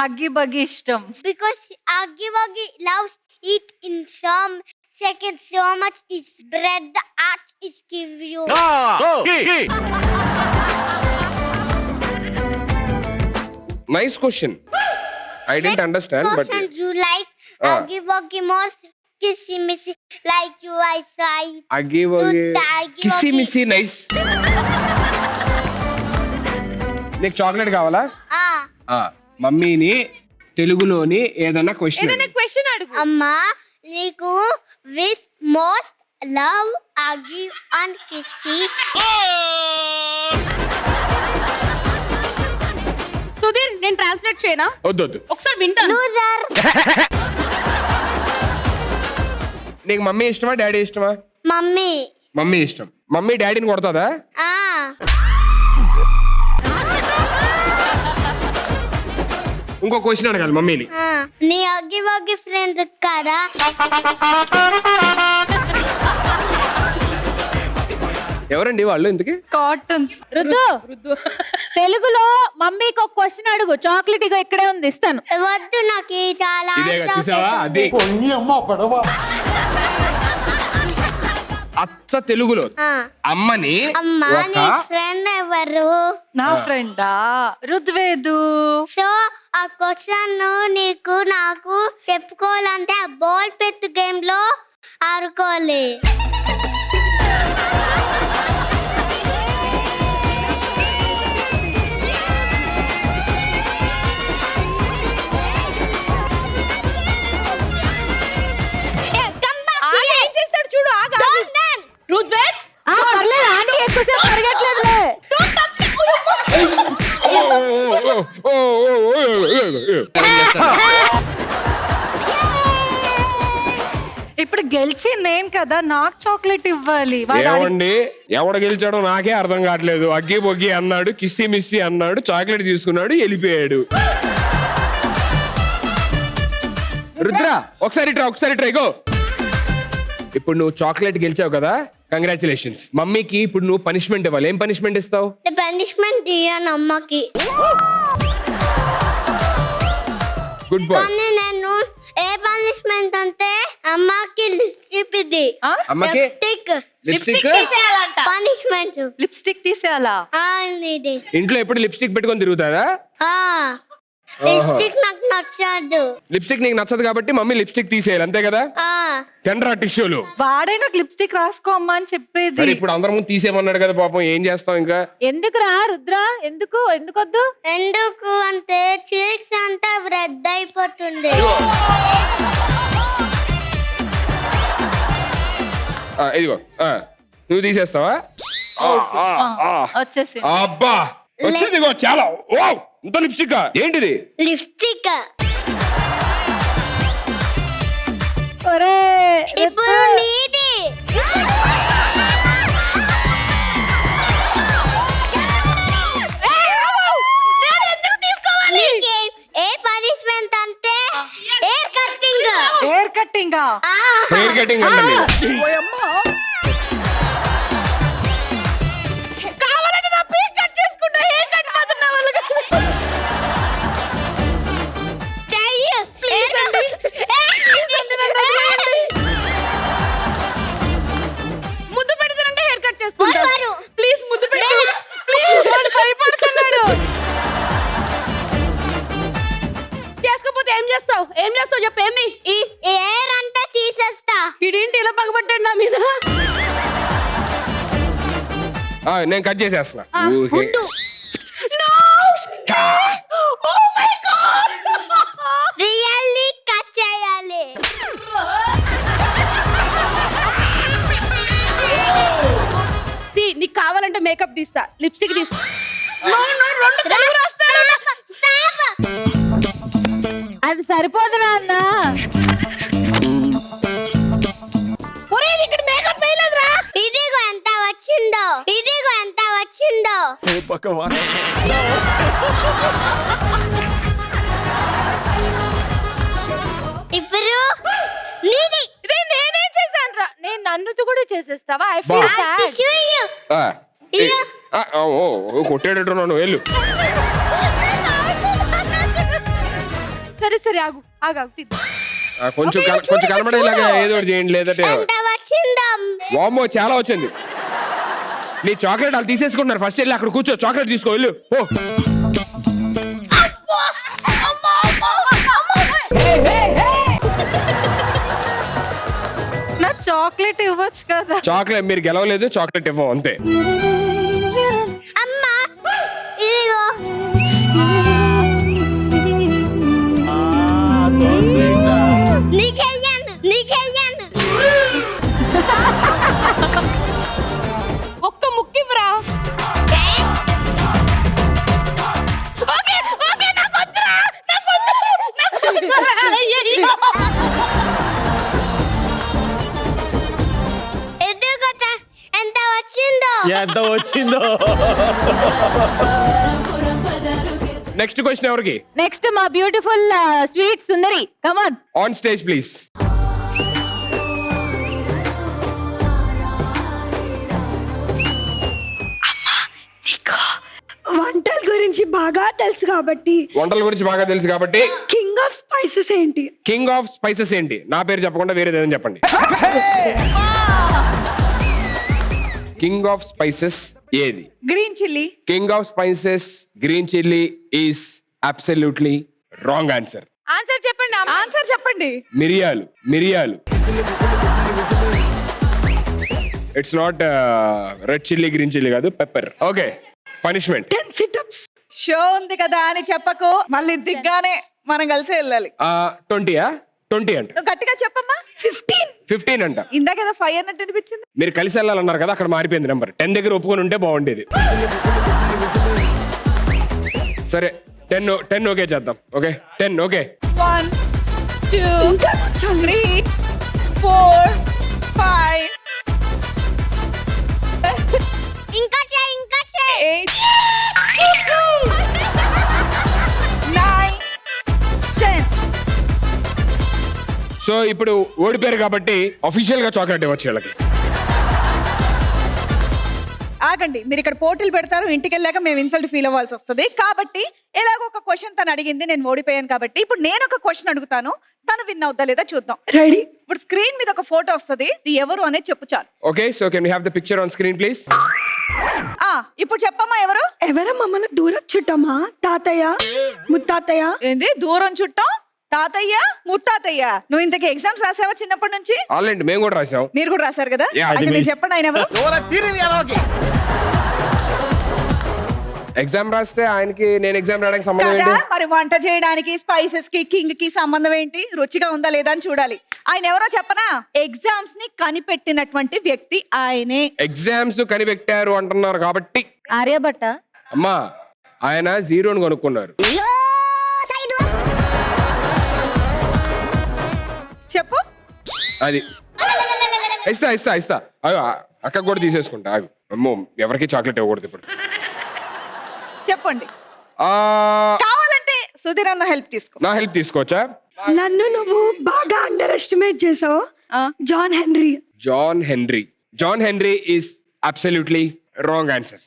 Huggy buggy ఇష్టం. Because Aggie Woggy loves eat in some seconds so much is bread the art is give you. Nice question. I didn't understand but Question you like Aggie Woggy more kissy missy like you I try అగివ్ కిసి మిసి nice. నీకు chocolate కావాలా? మమ్మీని తెలుగులోని ఏదైనా question ఏదైనా question అడుగు. అమ్మా నీకు with most love Aggie and kissy. Sudheer నేను ట్రాన్స్లేట్ చేయనా? వద్దు. ఒకసారి వింటాను. Loser. నీకు మమ్మీ ఇష్టమా డాడీ ఇష్టమా? మమ్మీ. మమ్మీ ఇష్టం. మమ్మీ డాడీని కొడతాదా? ఇంకో క్వశ్చన్ అడగాలి మమ్మీని. నీ అగ్గి వగ్గి ఫ్రెండ్ కదా? ఎవరండి వాళ్ళు ఇంతకి? కాటన్స్. రుద్దు తెలుగులో మమ్మీకి ఒక క్వశ్చన్ అడుగు. చాక్లెట్ ఇగో ఇక్కడే ఉంది, ఇస్తాను. వద్దు నాకు ఈ చాలా ఇదేగా చూసావా? అది అచ్చ తెలుగులో అమ్మని అమ్మా ఒక నీ ఫ్రెండ్ ఎవరు? నా ఫ్రెండా రుద్వేదు. సో ఆ క్వశ్చన్ నీకు నాకు చెప్పుకోవాలంటే ఆ బాల్ పెత్తు గేమ్ లో ఆడుకోవాలి. ఏం చేస్తాడు చూడు. రుద్వేద్ పర్లేదు ఆంటీ ఎక్కువసేపు పరిగెట్లేదులే. ఇప్పుడు గెలిచి నేను కదా, నాకు చాక్లెట్ ఇవ్వాలి. వాడు ఏమండి ఎవడ గెలిచాడో నాకే అర్థం కావట్లేదు. అగ్గి బొగ్గి అన్నాడు, కిస్సి మిస్సి అన్నాడు, చాక్లెట్ తీసుకున్నాడు, వెళ్ళిపోయాడు. రుద్ర ఒకసారి ట్రై గో. ఇప్పుడు నువ్వు చాక్లెట్ గెలిచావు కదా, కంగ్రాచులేషన్స్. మమ్మీకి ఇప్పుడు నువ్వు పనిష్మెంట్ ఇవ్వాలి. ఏం పనిష్మెంట్ ఇస్తావు? పనిష్మెంట్ ఇయ్యను అమ్మకి. Good boy. కానీ నేను ఏ పనిష్మెంట్ అంటే అమ్మకి లిప్స్టిక్ ఇది. అమ్మకి లిప్స్టిక్ పనిష్మెంట్. లిప్స్టిక్ తీసేయాలా? ఇది ఇంట్లో ఎప్పుడు లిప్స్టిక్ పెట్టుకొని తిరుగుతారా? లిప్స్టిక్ నాకు నచ్చదు. లిప్స్టిక్ నీకు నచ్చదు కాబట్టి మమ్మీ లిప్స్టిక్ తీసేయాలి, అంతే కదా? కెనరా టిష్యూలు. వాడే నాకు లిప్స్టిక్ రాసుకో అమ్మా అని చెప్పేది. మరి ఇప్పుడు అందరం ముందు తీసేయమన్నాడు కదా పాపం, ఏం చేస్తాం ఇంకా? ఎందుకురా రుద్ర? ఎందుకొద్దు? ఎందుకు అంటే చీక్స్ అంతా రెడ్ అయిపోతుంది. ఇదిగో నువ్వు తీసేస్తావా? వచ్చేసి అబ్బా వచ్చింది ఇగో చాలా. ఓ ఇంత లిప్స్టిక్ ఏంటిది? లిప్స్టిక్ ఇప్పుడు నీది. ఏ పనిష్మెంట్ అంటే hair cutting. Hair cutting hair cutting అంటే కావాలంటే నా పీక్ కట్ చేసుకుంటా. హెయిర్ కట్ మాత్రం నా వల్ల కాదు. చెయ్యి ప్లీజ్ అండి. ముద్దు పెడతానంటే హెయిర్ కట్ చేసుకుంటా. వారు. ప్లీజ్ ముద్దు పెట్టు. ప్లీజ్ వాడు భయపడుతున్నాడు. చేసుకోకపోతే ఏం చేస్తావు చెప్పు. ఏంది ఈ హెయిర్ అంతా తీసేస్తా. ఇదేంటి ఇలా పగబట్టాడు నా మీద? నేను కట్ చేసేస్తున్నా. ఉండు. రియల్లీ కట్ చేయాలి. నీకు కావాలంటే మేకప్ తీస్తా, లిప్స్టిక్ తీస్తా. అది సరిపోదురా అన్న. ఇక్కడ మేకప్ వేయలేదురా. ఇదిగో ఎంత వచ్చిందో. ఇప్పుడు నీది. నేనేం చేశాను రా? నేను నన్నుతో కూడా చేసేస్తావా? I feel sad. కొట్టేటట్టున్నాను వెళ్ళు. సరే ఆగు తీద్దాం. కొంచెం కనబడేలాగా ఏదో ఒకటి చేయండి, లేదంటే ఎంత వచ్చిందో. వామ్మో చాలా వచ్చింది. నీ చాక్లెట్ వాళ్ళు తీసేసుకుంటున్నారు. ఫస్ట్ వెళ్ళి అక్కడ కూర్చో, చాక్లెట్ తీసుకో వెళ్ళు. ఓ నా చాక్లెట్ ఇవ్వచ్చు కదా. చాక్లెట్ మీరు గెలవలేదు, చాక్లెట్ ఇవ్వం అంతే. అమ్మా ఇదిగో నీకెయ్యాను ఒక్క ముక్కివ్వరా. ఓకే ఓకే నాకు వద్దురా, నాకు వద్దురా. అయ్యయ్యో. ఎదుగుట ఎంత వచ్చిందో. ఎంత వచ్చిందో. నెక్స్ట్ క్వశ్చన్ ఎవరికి? నెక్స్ట్ మా beautiful sweet Sundari, come on. On stage please. వంటల గురించి బాగా తెలుసు కాబట్టి వంటల గురించి బాగా తెలుసు కాబట్టి కింగ్ ఆఫ్ స్పైసెస్ ఏంటి? కింగ్ ఆఫ్ స్పైసెస్ ఏంటి? నా పేరు చెప్పకుండా వేరేది ఏదైనా చెప్పండి. కింగ్ ఆఫ్ స్పైసెస్ ఏది? Green chilli. King of spices green chilli is absolutely wrong answer. Answer చెప్పండి. ఆన్సర్ చెప్పండి. మిరియాలు. మిరియాలు. It's not red chilli, green chilli కాదు, pepper. Okay, punishment. 10 situps. Show ఉంది కదా అని చెప్పకు, మళ్ళీ దిగ్గానే మనం కలిసి వెళ్ళాలి. 20 అంట. నువ్వు గట్టిగా చెప్పమ్మా. 15 అంట. ఇందాక ఏదో 5 అన్నట్టు అనిపించింది. మీరు కలిసి వెళ్ళాలన్నారు కదా, అక్కడ మారిపోయింది నెంబర్. 10 దగ్గర ఒప్పుకొని ఉంటే బాగుండేది. సరే 10 ఓకే చేద్దాం. Okay 10 okay. 1 2 3 4 5 ఇంకా 8 9 10. సో ఇప్పుడు ఓడిపోయారు కాబట్టి అఫీషియల్ గా చాక్లెట్ ఇవ్వచ్చు వీళ్ళకి. ఆగండి, మీరు ఇక్కడ పోటీలు పెడతారు, ఇంటికి వెళ్ళాక మేము ఇన్సల్ట్ ఫీల్ అవ్వాల్సి వస్తుంది. కాబట్టి ఎలాగో ఒక క్వశ్చన్ తను అడిగింది, నేను ఓడిపోయాను కాబట్టి ఇప్పుడు నేను ఒక క్వశ్చన్ అడుగుతాను, తను విన్ అవుద్దా లేదా చూద్దాం. రెడీ? ఇప్పుడు స్క్రీన్ మీద ఒక ఫోటో వస్తుంది, ఇది ఎవరు అనేది చెప్పు చాలు. Okay, so can we have the picture on screen please? ఇప్పుడు చెప్పమ్మా ఎవరు? ఎవరమ్మా? మన దూరం చుట్టమా? తాతయ్య, ముత్తాతయ్య. ఏంది దూరం చుట్టం? తాతయ్య, ముత్తాతయ్య. నువ్వు ఇంతకీ ఎగ్జామ్స్ రాసావా చిన్నప్పటి నుంచి? ఆల్రెడీ మేము కూడా రాసాం. మీరు కూడా రాశారు కదా? Yeah, అయితే మీరు చెప్పండి ఆయన ఎవరు? ఎగ్జామ్ రాస్తే ఆయనకి నేను ఎగ్జామ్ రాయడానికి సంబంధం కదా, ఏంటి? మరి వంట చేయడానికి స్పైసెస్ కి కింగ్ కి సంబంధం ఏంటి? రుచిగా ఉందా లేదా అని చూడాలి. ఆయన ఎవరో చెప్పనా? ఎగ్జామ్స్ ని కనిపెట్టినటువంటి వ్యక్తి ఆయనే. ఎగ్జామ్స్ కనిపెట్టారు అంటున్నారు కాబట్టి ఆర్యభట్ట. అమ్మా, ఆయన జీరోని కనుక్కున్నారు. చెప్పు. అది ఇస్తా అయ్యో, అక్క కూడా తీసేసుకుంటా. ఆగు. అమ్మో, ఎవరికి చాక్లెట్ ఇవ్వకూడదు ఇప్పుడు. చెప్పండి. ఆ, కావాలంటే సుధీర్ అన్న హెల్ప్ తీసుకో. నా హెల్ప్ తీసుకోవచ్చా? నన్ను నువ్వు బాగా అండర్ ఎస్టిమేట్ చేసావు. John Henry. John Henry is absolutely wrong answer.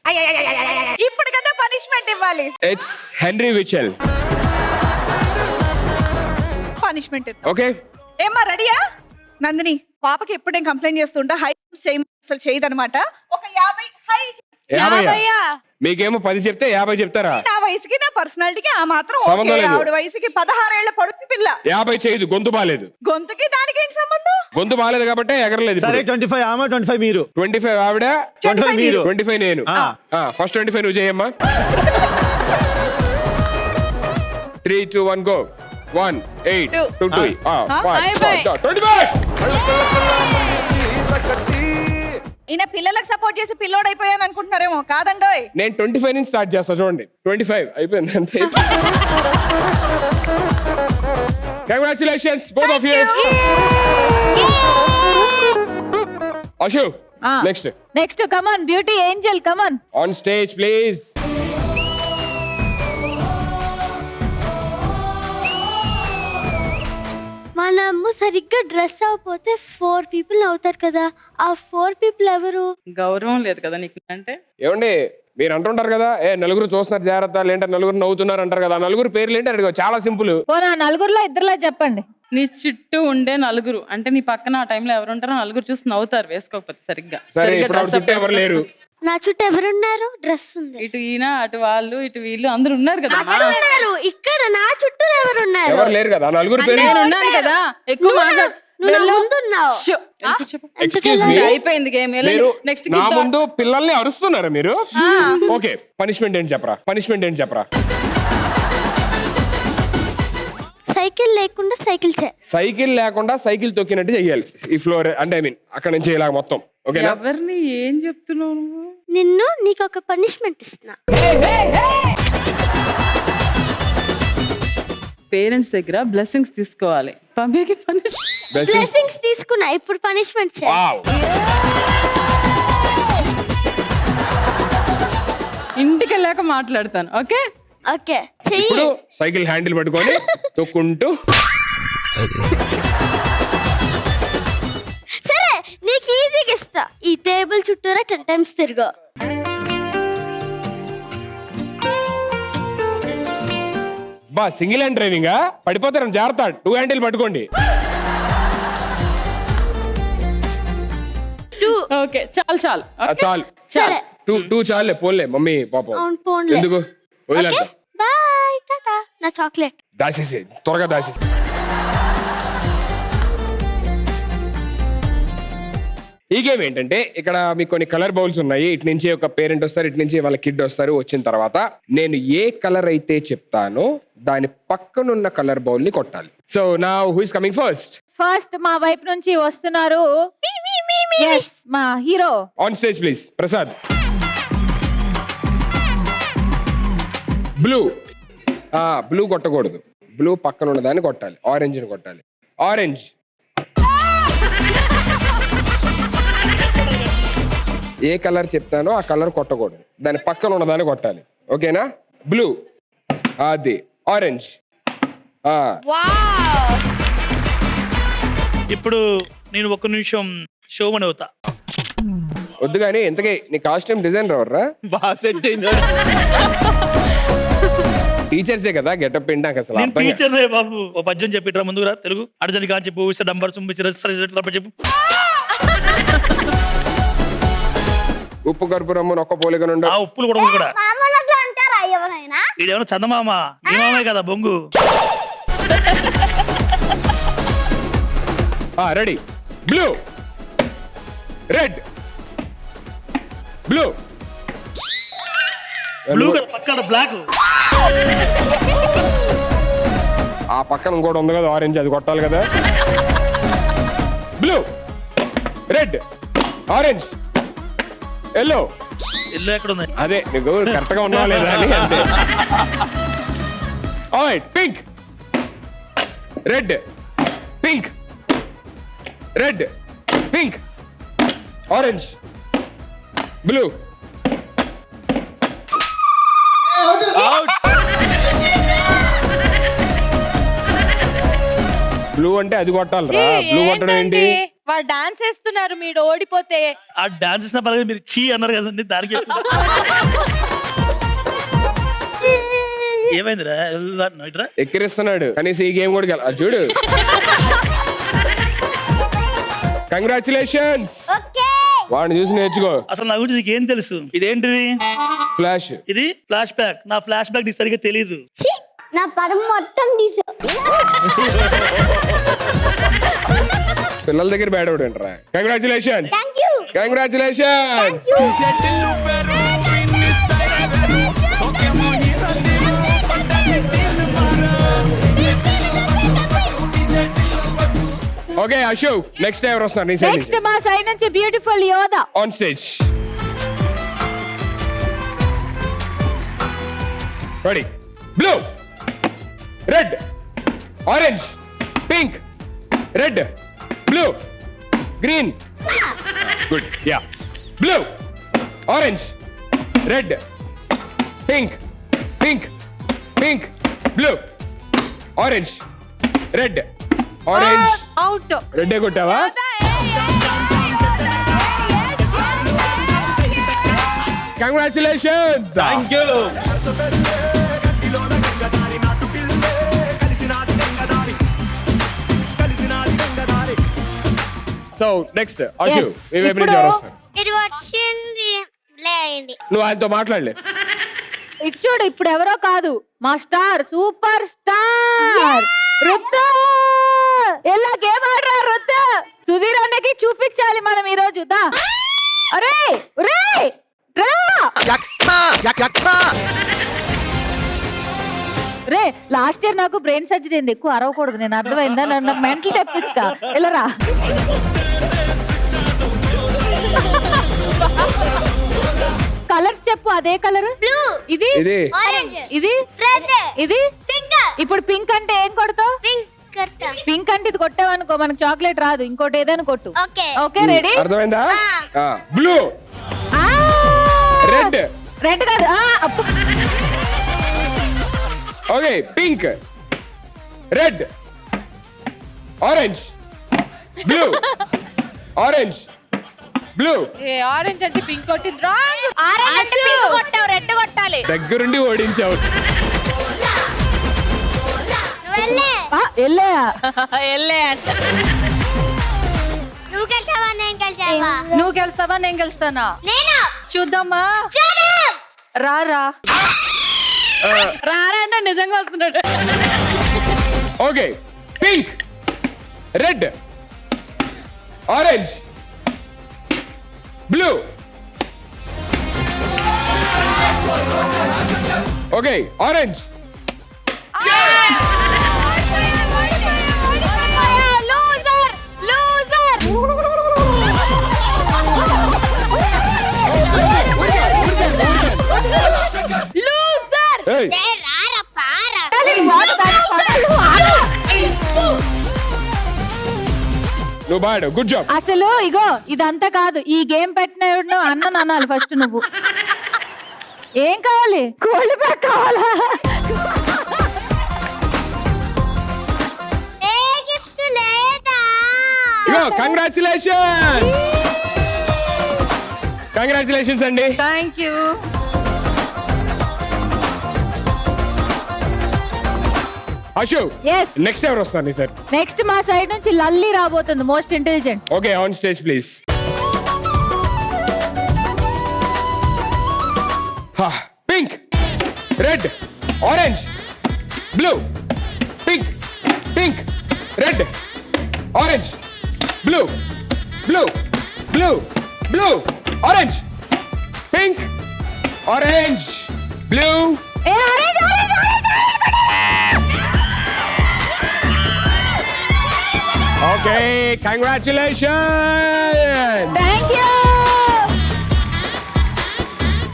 ఇప్పుడు కదా పనిష్మెంట్ ఇవ్వాలి. ఇట్స్ హెన్రీ విచెల్. పనిష్మెంట్ ఓకే, ఏమ్మా రెడీయా? నందిని, పాపకి ఎప్పుడేం కంప్లైంట్ చేస్తుంటా హై అసలు చేయదనమాట. ఒక 50 హై. 50. మీకేమో 10 చెప్తే 50 చెప్తారా? నా వయసుకి నా పర్సనాలిటీకి ఆ మాత్రం సంబంధం ఓకే. లేదు. ఆవిడ వయసుకి 16 ఏళ్ల పడుచు పిల్ల. 50 చేయదు, గొంతు బాలేదు. గొంతుకి దానికి ఏంటి సంబంధం? గొంతు బాలేదు కాబట్టి ఎగరలేదు. సరే 25 ఆమె 25 మీరు. 25 ఆవిడ, 25 మీరు. 25 నేను. ఫస్ట్ 25 నువ్వు చేయమ్మా. 3 2 1 గో. 1 8 2 2 25. ఈయన పిల్లలకు సపోర్ట్ చేసి పిల్లోడైపోయాను అనుకుంటున్నారేమో. కాదండోయ్, నేను 25 నుంచి స్టార్ట్ చేస్తా చూడండి. 25 అయిపోయింది అంతే. Congratulations both of you. Ashu, next come on beauty angel, come on stage please. మనము సరిగ్గా డ్రెస్ అవ్వకపోతే 4 పీపుల్ అవుతారు కదా, ఆ 4 పీపుల్ ఎవరు? గౌరవం లేదు కదా నీకు అంటే? ఏమండి, మీరు అంటుంటారు కదా, నలుగురు చూస్తున్నారు జాగ్రత్త, లేంటే నలుగురు నవ్వుతున్నారు అంటారు కదా. నలుగురు పేర్లు ఏంటి అడిగా, చాలా సింపుల్. నలుగురులో ఇద్దరులో చెప్పండి. నీ చుట్టూ ఉండే నలుగురు అంటే నీ పక్కన ఆ టైంలో ఎవరు ఉంటారో నలుగురు చూసి నవ్వుతారు వేసుకోకపోతే సరిగ్గా. సరే, ఇప్పుడు ఆవిడ చుట్టూ ఎవరు లేరు. నా చుట్టూ ఎవరున్నారు? డ్రెస్ ఉంది. ఇటు ఈయన అటు వాళ్ళు ఇటు వీళ్ళు అందరు ఉన్నారు కదా అక్కడ ఉన్నారు. ఇక్కడ నా చుట్టూ ఎవరున్నారు? ఎవరు లేరు కదా, నలుగురు అంటే పేరు. నేను ఉన్నాను కదా, ఎక్కువ మాట్లాడు. నువ్వు నా ముందున్నావు. ఎక్స్క్యూజ్ మీ, అయిపోయింది గేమ్. మీరు నెక్స్ట్ నా ముందు పిల్లల్ని అరుస్తున్నారా మీరు? ఓకే, పనిష్మెంట్ ఏంటి చెప్పరా? పనిష్మెంట్ ఏంటి చెప్పరా? సైకిల్ లేకుండా సైకిల్ చే. సైకిల్ లేకుండా సైకిల్ తొక్కినట్టు చెయ్యాలి ఈ ఫ్లోర్, అంటే ఐ మీన్ అక్కడ నుంచి ఇలాగ మొత్తం. ఓకేనా? ఎవరిని ఏం చెప్తున్నావు నువ్వు? నిన్ను నీకు ఒక పనిష్మెంట్ ఇస్తున్నా. పేరెంట్స్ దగ్గర బ్లెస్సింగ్స్ తీసుకోవాలి. పంపేకి బ్లెస్సింగ్స్ తీసుకున్నా, ఇప్పుడు పనిష్మెంట్ చే. వావ్, ఇంటికి వెళ్ళాక మాట్లాడతాను. ఓకే ఓకే చెయ్యి. ఇప్పుడు సైకిల్ హ్యాండిల్ పట్టుకొని తొక్కుంటూ. సరే నీకు ఈజీగా ఇస్తా. ఈ టేబుల్ చుట్టూరా 10 times తిరుగు. బా, సింగిల్ హ్యాండ్ డ్రైవింగ్ పడిపోతారు, జాగ్రత్త. 2 హ్యాండిల్ పట్టుకోండి. ఓకే చాలు చాలు. చాలు సరే టూ చాలే, పోన్లే మమ్మీ పాపం. అవును పోన్లే. ఎందుకు వదిలేంత. బాయ్ టాటా. నా చాక్లెట్ దాసేసి త్వరగా దాసేసి. ఈ గేమ్ ఏంటంటే ఇక్కడ మీకు కొన్ని కలర్ బౌల్స్ ఉన్నాయి. ఇటు నుంచి ఒక పేరెంట్ వస్తారు, ఇటు నుంచి వాళ్ళ కిడ్ వస్తారు. వచ్చిన తర్వాత నేను ఏ కలర్ అయితే చెప్తానో దాని పక్కనున్న కలర్ బౌల్ ని కొట్టాలి. సో నా who is coming first? First మా వైపు నుంచి వస్తున్నారు Yes, మా hero. On stage please. Prasad. Blue. Blue కొట్టకూడదు, బ్లూ పక్కన ఉన్నదాన్ని కొట్టాలి. ఆరెంజ్ ని కొట్టాలి. ఆరెంజ్. ఏ కలర్ చెప్తానో ఆ కలర్ కొట్టకూడదు, దాని పక్కన ఉన్నదాన్ని కొట్టాలి. ఓకేనా? బ్లూ. అది ఆరెంజ్. ఇప్పుడు నేను 1 నిమిషం షో అని అవుతా. వద్దు కానీ ఇంతకీ నీ కాస్ట్యూమ్ డిజైనర్ ఎవర్రా? బాగా సెట్ అయింది. టీచర్సే కదా గెటప్ ఏంటాక అసలు నేను అర్థం కాదు. టీచర్ రే బాబు. ఓ పద్యం చెప్పిట్రా ముందుగా తెలుగు. అర్జున్ కాని చెప్పు, నంబర్ చెప్పు. ఉప్పు కర్పూరమ్మ ఒక్క పోలిక నుండి. ఆ ఉప్పులు కూడా ఉంది కూడా. మామూలుగా అంటారా ఎవరైనా? ఇదేమన్నా చందమామ, నీ మామే కదా బొంగు. Ready. Blue, red, blue. Blue పక్కన బ్లాక్. ఆ పక్కన ఇంకోటి ఉంది కదా ఆరెంజ్, అది కొట్టాలి కదా. Blue, red, orange, yellow. ఇల్లు ఎక్కడ ఉంది? అదే నీకు కరెక్ట్ గా ఉన్నావా లేదా అని అంతే. Alright. Pink, red, pink, red, pink, orange, blue. Blue అంటే అది కొట్టాలిరా. బ్లూ కొట్టడం ఏంటి? వాడు డాన్స్ చేస్తున్నారు, మీరు ఓడిపోతే. ఆ డాన్స్ చేసిన పర్లేదు, మీరు చీ అన్నారు కదండి దానికి. ఏమైందిరా? ఇట్రా ఎక్కిరిస్తున్నాడు కనీసం ఈ గేమ్ కూడా అది చూడు. కంగ్రాచులేషన్స్. వాడిని చూసి నేర్చుకో. అసలు నా గురించి నీకు ఏం తెలుసు? ఇదేంటిది? ఫ్లాష్. ఇది ఫ్లాష్ బ్యాక్. నా ఫ్లాష్ బ్యాక్ నీకు సరిగ్గా తెలీదు. నా పరం మొత్తం తీసు. పిల్లల దగ్గర బ్యాడ్ అవుట్ అంటారా? Congratulations. Thank you. Congratulations. Okay Ashok, next ఎవరు వస్తున్నారు నీ సైడ్ నెక్స్ట్ మా సైడ్ నుంచి beautiful Yodha. On stage. Ready. Blue, red, orange, pink, red, blue, green. Good. Yeah. Blue, orange, red, pink, pink, pink, blue, orange, red, orange. Out. రెడ్డే కొట్టావా? Congratulations. Thank you. So next Ashu, మీ వైపు నుంచి ఎవరు వస్తారు? ఇది వచ్చింది నువ్వు ఆయనతో మాట్లాడలే. ఇటు చూడు, ఇప్పుడు ఎవరో కాదు, మా స్టార్, సూపర్ స్టార్ రుద్దు. ఎలా గేమ్ ఆడరా రుద్దు? సుధీర్ అన్నకి చూపించాలి మనం ఈ రోజు. దా అరే రే రే, లాస్ట్ ఇయర్ నాకు బ్రెయిన్ సర్జరీ అయింది, ఎక్కువ అరవకూడదు, నేను అర్థమైందా? నాకు మెంటల్ తెప్పించుగా, వెళ్ళరా. కలర్స్ చెప్పు, అదే కలర్. ఇది ఇది ఇది ఇది ఇప్పుడు పింక్ అంటే ఏం కొడతావు? పింక్ అంటే ఇది కొట్టావనుకో మనకు చాక్లెట్ రాదు, ఇంకోటి ఏదైనా కొట్టు. Okay ready? అర్థమైందా? బ్లూ, రెడ్, రెడ్ కాదు. Okay, pink, red, orange, blue, orange, blue. Orange అంటే పింక్ కొట్టింది. రాంగ్. ఆరెంజ్ అంటే పింక్ కొట్టావు, రెడ్ కొట్టాలి. దగ్గరుండి ఓడించావు. నువ్వు గెలుస్తావా నేను గెలుస్తానా? చూద్దామా. రారా రారా అంటే నిజంగా వస్తున్నాడు. Okay, pink, red, orange, blue. Okay, orange. నువ్వు బాడు, గుడ్ జాబ్. అసలు ఇగో ఇదంతా కాదు, ఈ గేమ్ పెట్టిన అన్న అనాలి ఫస్ట్. నువ్వు ఏం కావాలి? కోల్డ్ ప్యాక్ కావాలా? ఇగో కంగ్రాచులేషన్స్ అండి. Thank you. Ashu, Yes. Next ఎవరు వస్తారు సార్? నెక్స్ట్ మా సైడ్ నుంచి లల్లి రాబోతుంది, most intelligent. Okay, on stage please. Pink, red, orange, blue, pink, pink, red, orange, blue, blue, blue, blue, orange, pink, orange, blue. Okay, congratulations. Thank you.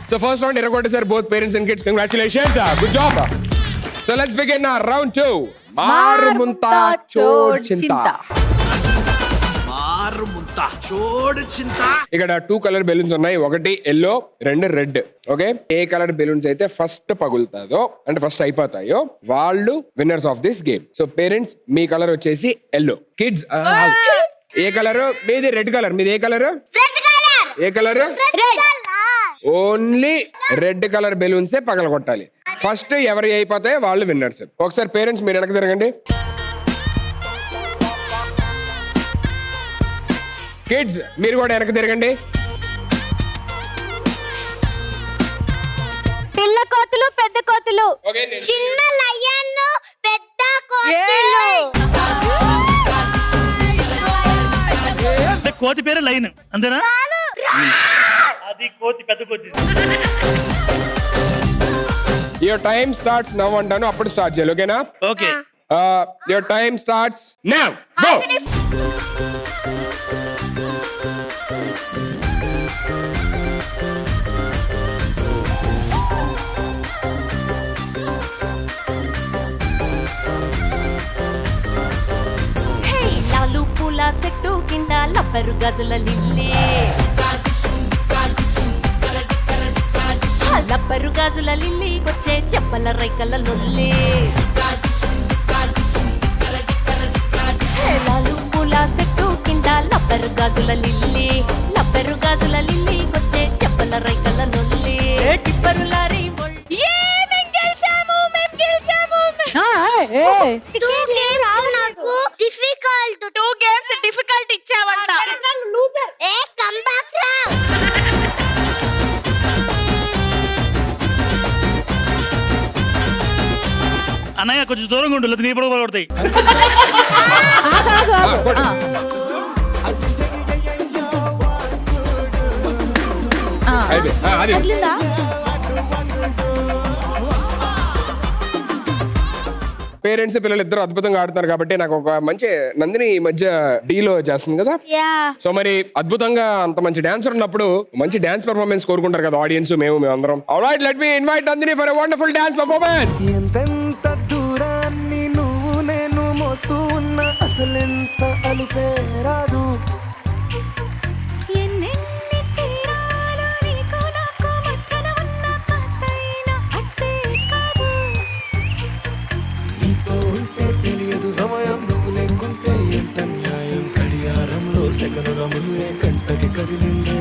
So first round ఎరగొట్టేసారు both parents and kids. Congratulations. Good job. So let's begin our round 2. మారుముంతా చోడ్ చింతా. ఇక్కడ 2 colour balloons ఉన్నాయి, ఒకటి yellow, 2 red. Okay, ఏ colour balloons అయితే first పగులుతాయో అంటే first అయిపోతాయో వాళ్ళు winners of this game. So parents, me colour వచ్చేసి yellow. Kids ఏ colour మీది? Red colour. మీది ఏ colour? ఏ colour? Only red colour బెలూన్సే పగల కొట్టాలి. ఫస్ట్ ఎవరు అయిపోతాయో వాళ్ళు విన్నర్స్. ఒకసారి పేరెంట్స్ మీరు వెనక తిరగండి. కిడ్స్ మీరు కూడా వెనక తిరగండి. పిల్ల కోతులు, పెద్ద కోతులు. చిన్న లయన్, పెద్ద కోతులు. అంటే కోతి పేరు లైన్ అంతేనా? అది కోతి, పెద్ద కోతి. యువర్ టైం స్టార్ట్స్ నౌ అంటాను, అప్పుడు స్టార్ట్ చేయాలి. ఓకేనా? Okay. Your time starts now. Go. Lalu పూల చెట్టు కింద లబ్బరు గజుల లిల్లే, లబ్బరు గాజుల లిల్లీ వచ్చే చెప్పల రైకల లొల్లే. లాలు పూల చెట్టు కింద లబ్బరు గాజుల లిల్లీ, లబ్బరు గాజుల లిల్లీ వచ్చే చెప్పల రైకల లొల్లే. Tipper lorry two games difficult ఇచ్చావంట. ఏ కమ్ బ్యాక్ రా. అన్నయ్య కొంచెం దూరంగా ఉండు, లేదు నీ పొడవు పడతాయి. ఆగు, ఆగు, ఆగు. అది కదిలిందా? పేరెంట్స్ పిల్లలు ఇద్దరు అద్భుతంగా ఆడుతున్నారు కాబట్టి నాకు ఒక మంచి నందిని ఈ మధ్య డీలో చేస్తుంది కదా. Yeah. సో మరి అద్భుతంగా అంత మంచి డాన్సర్ ఉన్నప్పుడు మంచి డాన్స్ పెర్ఫార్మెన్స్ కోరుకుంటారు కదా ఆడియన్స్, మేము అందరం. Alright, let me invite Nandini for a wonderful dance performance. ఎంతెంత దూరాన్ని నువ్వు నేను మోస్తూ ఉన్న అసలెంత అలుపే రాదు. నీతో ఉంటే తెలియదు సమయం, నువ్వు లేకుంటే ఎంత న్యాయం. గడియారంలో సెకనుల ముల్లే కంటకి కదిలిందే.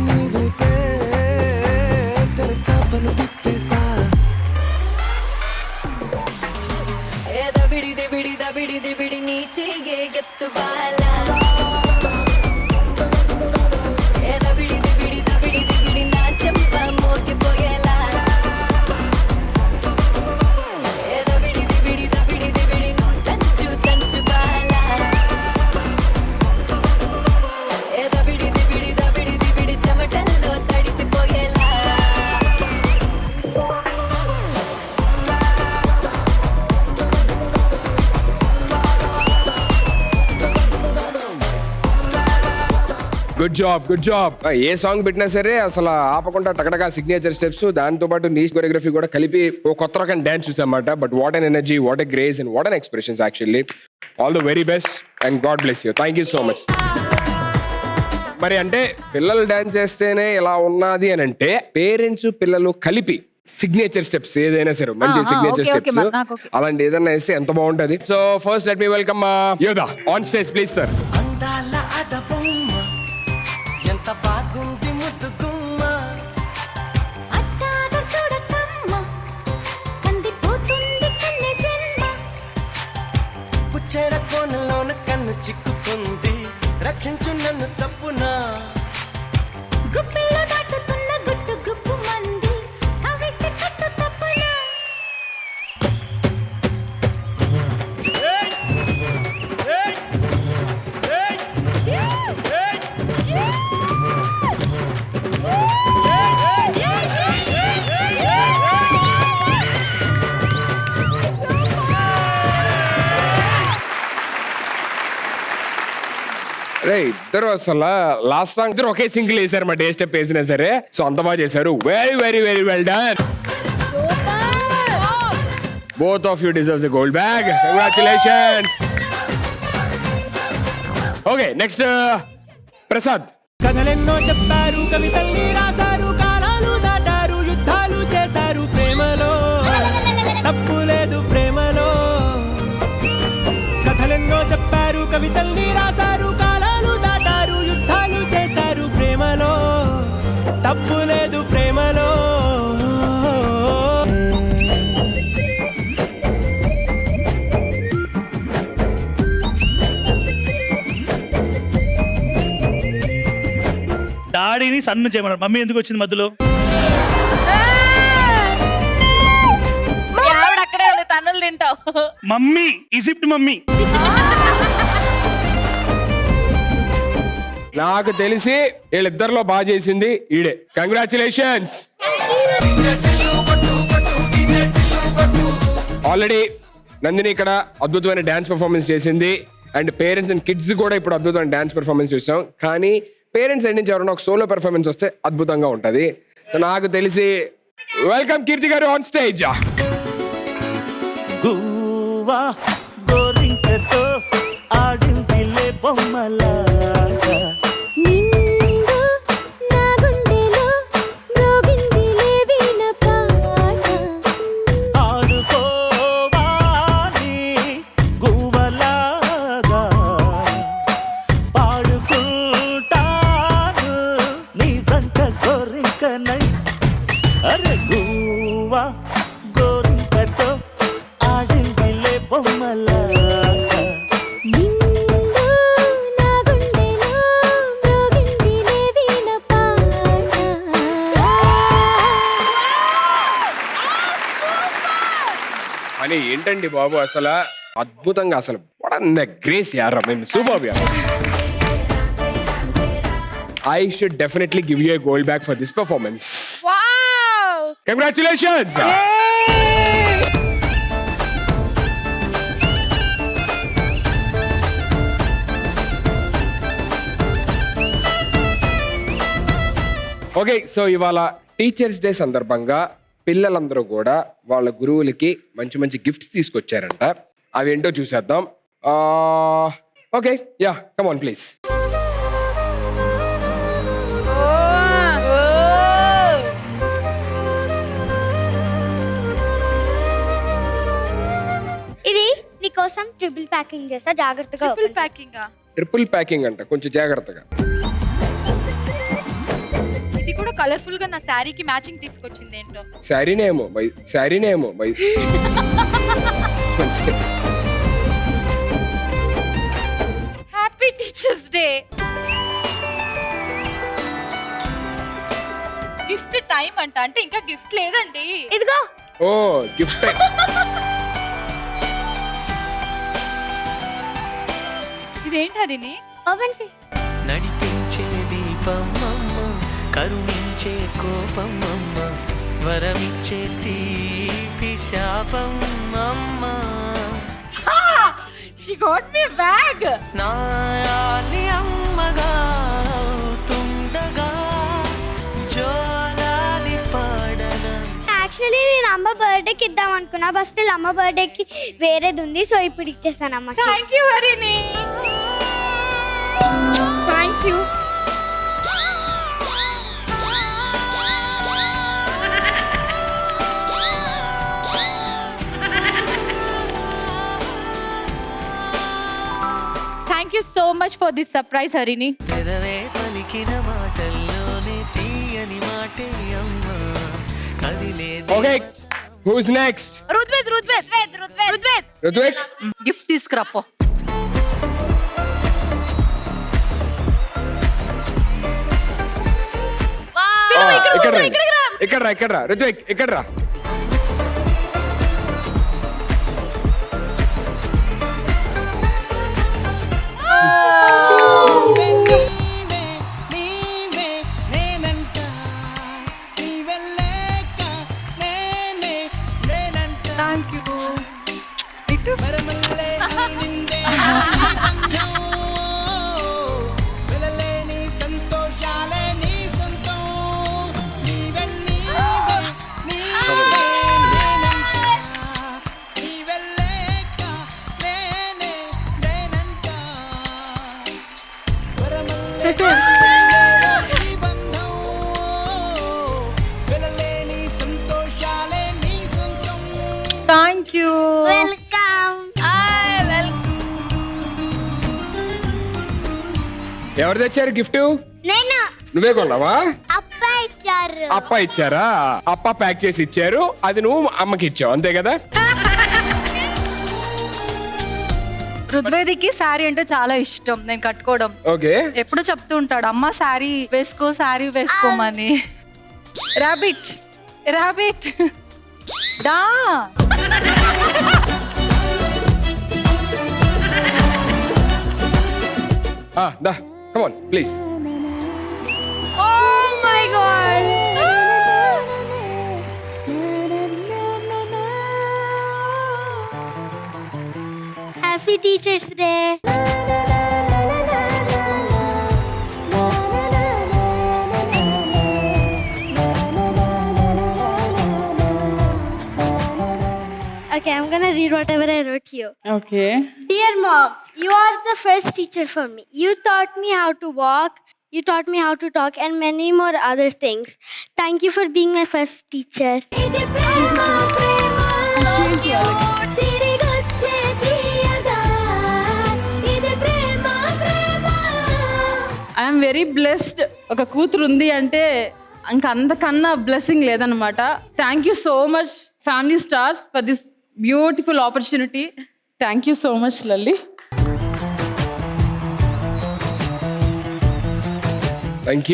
నీ వైపే తెరచాపను తిప్పేసా. Good job, good job. ఏ సాంగ్ పెట్టినా సరే అసలు ఆపకుండా టకటకా సిగ్నేచర్ స్టెప్స్, దాంతో పాటు నీ కొరియోగ్రఫీ కూడా కలిపి ఓ కొత్త రకం డాన్స్ చూసామన్నమాట. But what an energy, what a grace and what an expressions actually. All the very best and god bless you. Thank you so much. మరి అంటే పిల్లలు డాన్స్ చేస్తేనే ఇలా ఉన్నది అని అంటే పేరెంట్స్ పిల్లలు కలిపి సిగ్నేచర్ స్టెప్స్ ఏదైనా సరే మంచి సిగ్నేచర్ okay, స్టెప్స్ మరి నాకు okay. అలాంటి ఏదైనా వేస్తే ఎంత బాగుంటది. So first let me welcome యోధా ఆన్ స్టేజ్ ప్లీజ్ సార్. అందాల అదబొమ్మ ఎంత బాగుంది ముద్దుగుమ్మ. అట్టాగ చూడకమ్మ కందిపోతుంది కన్నె జన్మ. పుచ్చెర కోనలోన కన్ను చిక్కుకుంది, రక్షించు నన్ను చప్పునా. గుప్పిలో దాటుతున్న గుట్టు గుప్పు మంది, కవిస్తే కట్టు తప్పునా. రే ఇద్దరు అసలు లాస్ట్ సాంగ్ ఇద్దరు ఒకే సింగిల్ వేసారు మా డే స్టెప్ వేసినా సరే. సో అంత బాగా చేశారు. Very very very well done. Both of you deserves a gold bag. Congratulations. Okay next Prasad. కథలెన్నో చెప్పారు, కవితల్ని రాశారు, కాలాలు దాటారు, యుద్ధాలు చేశారు. ప్రేమలో తప్పు లేదు, ప్రేమలో. కథలెన్నో చెప్పారు, కవితల్ని రాశారు, కాలాలు దాటారు, యుద్ధాలు చేశారు. ప్రేమలో తప్పు లేదు, ప్రేమలో. డాడీని సన్ను చేయమన్నారు, మమ్మీ ఎందుకు వచ్చింది మధ్యలో? ఆవిడ అక్కడే ఉంది, తన్నులు తింటావు. Mummy Egypt mummy. నాకు తెలిసి వీళ్ళిద్దరిలో బాగా చేసింది ఈడే. కంగ్రాచులేషన్స్. ఆల్రెడీ నందిని ఇక్కడ అద్భుతమైన డాన్స్ పెర్ఫార్మెన్స్ చేసింది అండ్ పేరెంట్స్ అండ్ కిడ్స్ కూడా ఇప్పుడు అద్భుతమైన డాన్స్ పెర్ఫార్మెన్స్ చూసాం. కానీ పేరెంట్స్ ఎండ్ నుంచి ఎవరైనా ఒక సోలో పెర్ఫార్మెన్స్ వస్తే అద్భుతంగా ఉంటది. నాకు తెలిసి వెల్కమ్ కీర్తి గారు ఆన్ స్టేజ్. గువ్వా గోరింకతో ఆడిందిలే బొమ్మలాగా. నిండు నా గుండెలో మ్రోగిందిలే వీణ పాట. ఆడుకోవాలి గువ్వలాగా, పాడుకుంటాను నీ జంట గోరింకనై. అరే గువ్వా గోరింకతో ఆడిందిలే బొమ్మలాగా. అని ఏంటండి బాబు అసలు అద్భుతంగా అసలు గ్రేస్ యారా మేము super Yaara. I should definitely give you a gold bag for this performance. Wow! Congratulations! Okay, so ఇవాళ టీచర్స్ డే సందర్భంగా పిల్లలందరూ కూడా వాళ్ళ గురువులకి మంచి మంచి గిఫ్ట్స్ తీసుకొచ్చారంట. అవి ఏంటో చూసేద్దాం. Okay, yeah, come on please. ఇది నీకోసం ట్రిపుల్ ప్యాకింగ్ చేస్తా, జాగ్రత్తగా ట్రిపుల్ ప్యాకింగ్. ట్రిపుల్ ప్యాకింగ్ అంట, కొంచెం జాగ్రత్తగా. ఇది కూడా కలర్ఫుల్ గా నా శారీకి మ్యాచింగ్ తీసుకొచ్చింది ఏంటో. శారీనేమో బై. Happy teachers day. Gift time అంట, అంటే ఇంకా గిఫ్ట్ లేదండి. ఇదిగో ఓ గిఫ్ట్. ఇదేంటి హరిని? ఓపెన్ చేయి. నడిపించే దీపమమ్మ, కరుణించే కోపమమ్మ, వరమిచ్చే తీపి శాపమమ్మ. She got me a bag. నాయాలి అమ్మగా అవుతుండగా జోలాలి పాడగా. యాక్చువల్లీ నేను అమ్మ బర్త్డేకి ఇద్దాం అనుకున్నా, బస్ స్టిల్ అమ్మ బర్త్డేకి వేరేది ఉంది, సో ఇప్పుడు ఇచ్చేస్తాను అమ్మకి. Thank you హరిని. Thank you. Thank you so much for this surprise, Harini. పెదవే పలికిన మాటల్లోనే తీయని మాటే అమ్మ కదిలేది. Okay, who's next? Ruthvik. Gift తీసుకురాపో. ఇక్కడ రా రుత్విక్, ఇక్కడ రా. Thank you. Thank you. Welcome. ఎవరు తెచ్చారు గిఫ్ట్? నేను. నువ్వే కొన్నావా? అప్ప ఇచ్చారు. అప్ప ఇచ్చారా? అప్ప ప్యాక్ చేసి ఇచ్చారు, అది నువ్వు అమ్మకి ఇచ్చావు, అంతే కదా? ఋగ్వేదికి శారీ అంటే చాలా ఇష్టం, నేను కట్టుకోవడం. ఓకే, ఎప్పుడు చెప్తూ ఉంటాడు, అమ్మ శారీ వేసుకోమని. రాబిట్ దా. దా, come on please. Oh my God. Happy teachers day. Okay, I'm gonna read whatever I wrote here. Okay. Dear Mom, you are the first teacher for me. You taught me how to walk, you taught me how to talk, and many more other things. Thank you for being my first teacher. I'm very blessed. ఒక కూతురు ఉంది అంటే ఇంకా అంతకన్నా blessing లేదనమాట. Thank you so much Family Stars for this beautiful opportunity. Thank you so much Lalli. Thank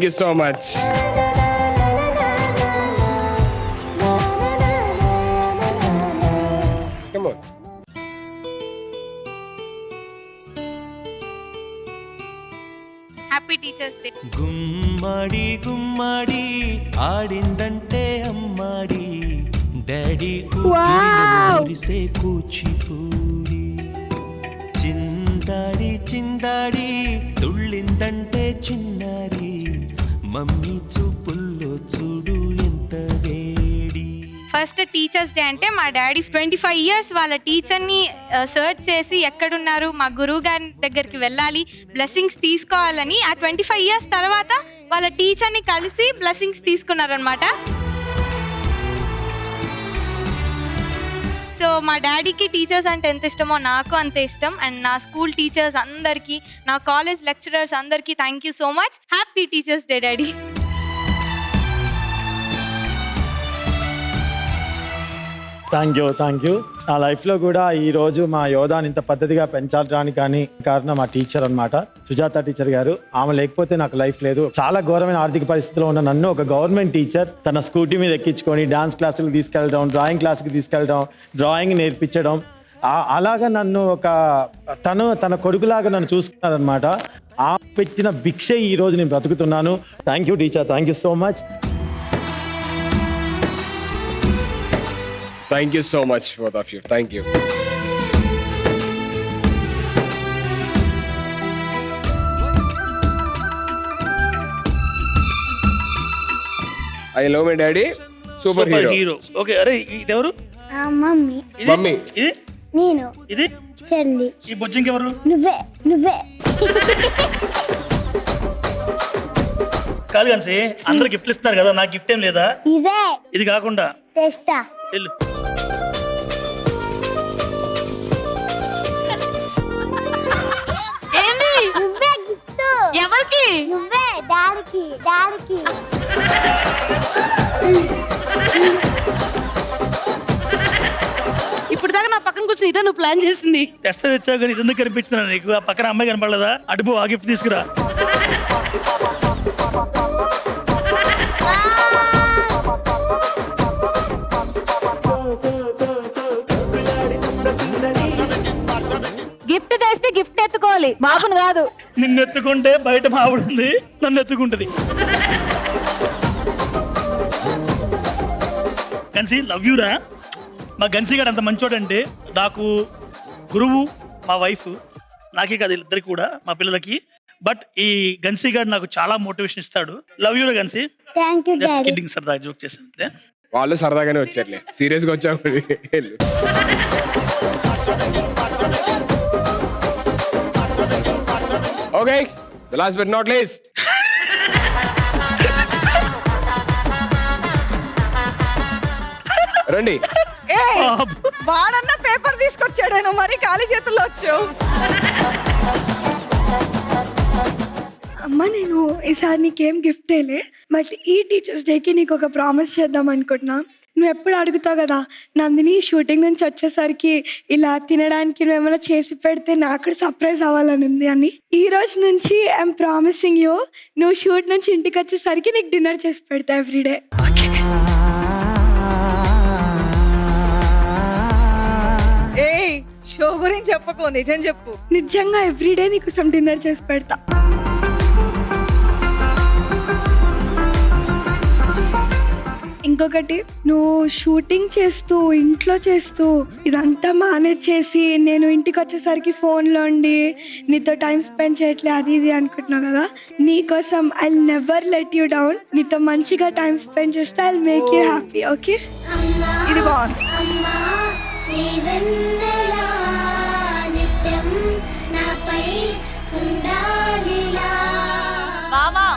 you so much. Come happy teachers day. గుమ్మడి గుమ్మడి ఆడిందంటే అమ్మాడి డాడీ ఊరిసే కూచిపూడి చిందాడి చిందాడి తుళ్ళిందంటే చిన్నారి మమ్మీ చూపుల్లో చూడు ఎంత వేడి. ఫస్ట్ టీచర్స్ డే అంటే మా డాడీ 25 years వాళ్ళ టీచర్ని సర్చ్ చేసి ఎక్కడున్నారు మా గురువు గారి దగ్గరికి వెళ్ళాలి బ్లెస్సింగ్స్ తీసుకోవాలని ఆ 25 years తర్వాత వాళ్ళ టీచర్ని కలిసి బ్లెస్సింగ్స్ తీసుకున్నారనమాట. సో మా డాడీకి టీచర్స్ అంటే ఎంత ఇష్టమో నాకు అంతే ఇష్టం. అండ్ నా స్కూల్ టీచర్స్ అందరికీ, నా కాలేజ్ లెక్చరర్స్ అందరికీ thank you so much. Happy teachers day daddy. Thank you. నా లైఫ్లో కూడా ఈ రోజు మా యోధాని ఇంత పద్ధతిగా పెంచడానికి కానీ కారణం మా టీచర్ అన్నమాట, సుజాత టీచర్ గారు. ఆమె లేకపోతే నాకు లైఫ్ లేదు. చాలా ఘోరమైన ఆర్థిక పరిస్థితిలో ఉన్న నన్ను ఒక గవర్నమెంట్ టీచర్ తన స్కూటీ మీద ఎక్కించుకొని డాన్స్ క్లాసులకు తీసుకెళ్ళడం, డ్రాయింగ్ క్లాస్కి తీసుకెళ్ళడం, డ్రాయింగ్ నేర్పించడం, అలాగా నన్ను తన కొడుకులాగా నన్ను చూసుకున్నారనమాట. ఆ పెట్టిన భిక్షే ఈ రోజు నేను బ్రతుకుతున్నాను. Thank you teacher, thank you so much. Thank you so much, both of you. Thank you. I love my daddy. Super hero. Okay, అరే ఇది ఎవరు? మమ్మీ, ఇది? Mummy. ఇది నేను, ఇది చెల్లి, ఈ బొజ్జింకి ఎవరు? నువ్వే కాదు కానీ అందరు గిఫ్ట్లు ఇస్తున్నారు కదా, నాకు గిఫ్ట్ ఏం లేదా? ఇదే ఇది కాకుండా తెస్తా. వెళ్ళు. ఏంది? నువ్వే గిఫ్ట్. ఎవరికి? నువ్వే డాడీకి. ఇప్పుడు దాకా నా పక్కన కూర్చొని ఇదే నువ్వు ప్లాన్ చేసింది. తెస్తా తెచ్చావు కానీ ఇది ఎందుకు కనిపించిందా నీకు? ఆ పక్కన అమ్మాయి కనపడలేదా? అడుపు ఆ గిఫ్ట్ తీసుకురా. గిఫ్ట్ తెస్తే గిఫ్ట్ ఎత్తుకోవాలి, బాబుని కాదు. నిన్ను ఎత్తుకుంటే బయట మావిడుంది, నన్ను ఎత్తుకుంటది. గన్సీ లవ్ యూరా. మా గన్సీ గారు అంత మంచోడంటే నాకు గురువు, మా వైఫ్, నాకే కాదు ఇద్దరికి కూడా, మా పిల్లలకి. బట్ ఈ గన్సీ గారు నాకు చాలా మోటివేషన్ ఇస్తాడు. లవ్ యూరా గన్సీ. Thank you just daddy. Kidding, సరదా జోక్ చేసాను. వాళ్ళు సరదాగానే వచ్చారులే, సీరియస్గా వచ్చావు. Okay, the last but not least. రండి. వాడన్న పేపర్ తీసుకొచ్చాడేను, మరి ఖాళీ చేతుల్లో వచ్చావు. అమ్మ, నేను ఈసారి నీకేం గిఫ్ట్ వేయలే, బట్ ఈ టీచర్స్ డేకి నీకు ఒక ప్రామిస్ చేద్దాం అనుకుంటున్నా. నువ్వు ఎప్పుడు అడుగుతావు కదా, నందిని షూటింగ్ నుంచి వచ్చేసరికి ఇలా తినడానికి నువ్వు ఏమైనా చేసి పెడితే నాకు కూడా సర్ప్రైజ్ అవ్వాలని ఉంది అని. ఈ రోజు నుంచి ఐఎమ్ ప్రామిసింగ్ యూ, నువ్వు షూట్ నుంచి ఇంటికి వచ్చేసరికి నీకు డిన్నర్ చేసి పెడతా ఎవ్రీడే. ఏయ్, షో గురించి చెప్పకు, నిజం చెప్పు. నిజంగా ఎవ్రీడే నీకు సమ్ డిన్నర్ చేసి పెడతా. ఇంకొకటి, నువ్వు షూటింగ్ చేస్తూ ఇంట్లో చేస్తూ ఇదంతా మేనేజ్ చేసి నేను ఇంటికి వచ్చేసరికి ఫోన్లో ఉండి నీతో టైం స్పెండ్ చేయట్లే అది ఇది అనుకుంటున్నావు కదా, నీకోసం I never let you down. నీతో మంచిగా టైం స్పెండ్ చేస్తే I make you happy. Okay, ఇది బాగుంది. బావా,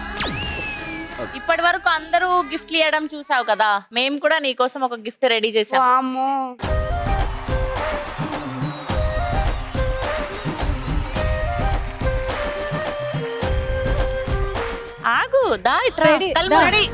ఇప్పటి వరకు అందరూ గిఫ్ట్లు ఇవ్వడం చూసావు కదా, మేము కూడా నీకోసం ఒక గిఫ్ట్ రెడీ చేసాం. ఆగు, దా ఇట్రా. రెడీ.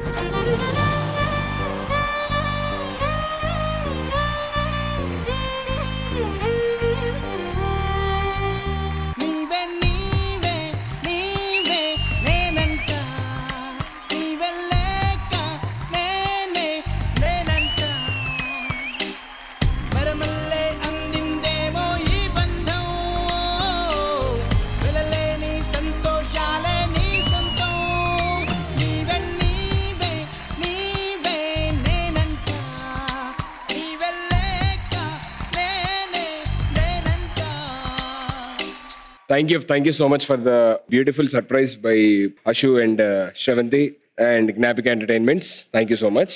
మరమల్లే అంది Thank you so much for the beautiful surprise by Ashu and Shravanti and Gnapika Entertainments. Thank you so much.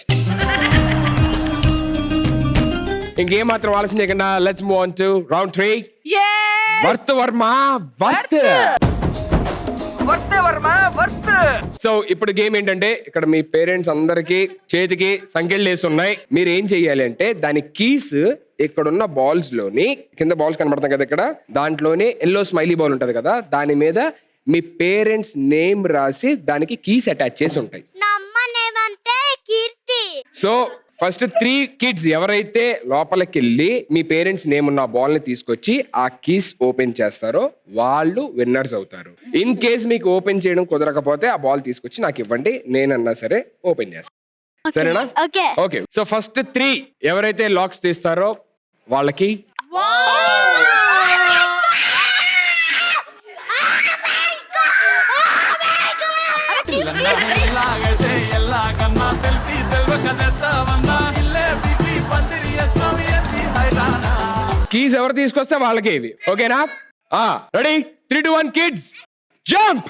ఇంకేం మాత్రం ఆలస్యం చేయకుండా let's move on to round 3. Worth Varma worth. So ఇప్పుడు గేమ్ ఏంటంటే ఇక్కడ మీ పేరెంట్స్ అందరికి చేతికి సంఖ్యలు వేసి ఉన్నాయి. మీరు ఏం చెయ్యాలి అంటే దాని కీస్ ఇక్కడున్న బాల్స్ లోని, కింద బాల్స్ కనబడతాయి కదా ఇక్కడ, దాంట్లోనే ఎల్లో స్మైలీ బాల్ ఉంటది కదా, దాని మీద మీ పేరెంట్స్ నేమ్ రాసి దానికి కీస్ అటాచ్ చేసి ఉంటాయి. నా అమ్మ నేమంటే కీర్తి. సో ఫస్ట్ 3 kids ఎవరైతే లోపలికి వెళ్ళి మీ పేరెంట్స్ నేమ్ ఉన్న బాల్ ని తీసుకొచ్చి ఆ కీస్ ఓపెన్ చేస్తారో వాళ్ళు విన్నర్స్ అవుతారు. ఇన్ కేస్ మీకు ఓపెన్ చేయడం కుదరకపోతే ఆ బాల్ తీసుకొచ్చి నాకు ఇవ్వండి, నేనన్నా సరే ఓపెన్ చేస్తాను. సరేనా? ఓకే. ఓకే. సో ఫస్ట్ 3 ఎవరైతే లాక్స్ తీస్తారో వాళ్ళకి కీస్ ఎవరు తీసుకొస్తే వాళ్ళకి ఇవి. ఓకేనా? రెడీ? 3, 2, 1 kids jump.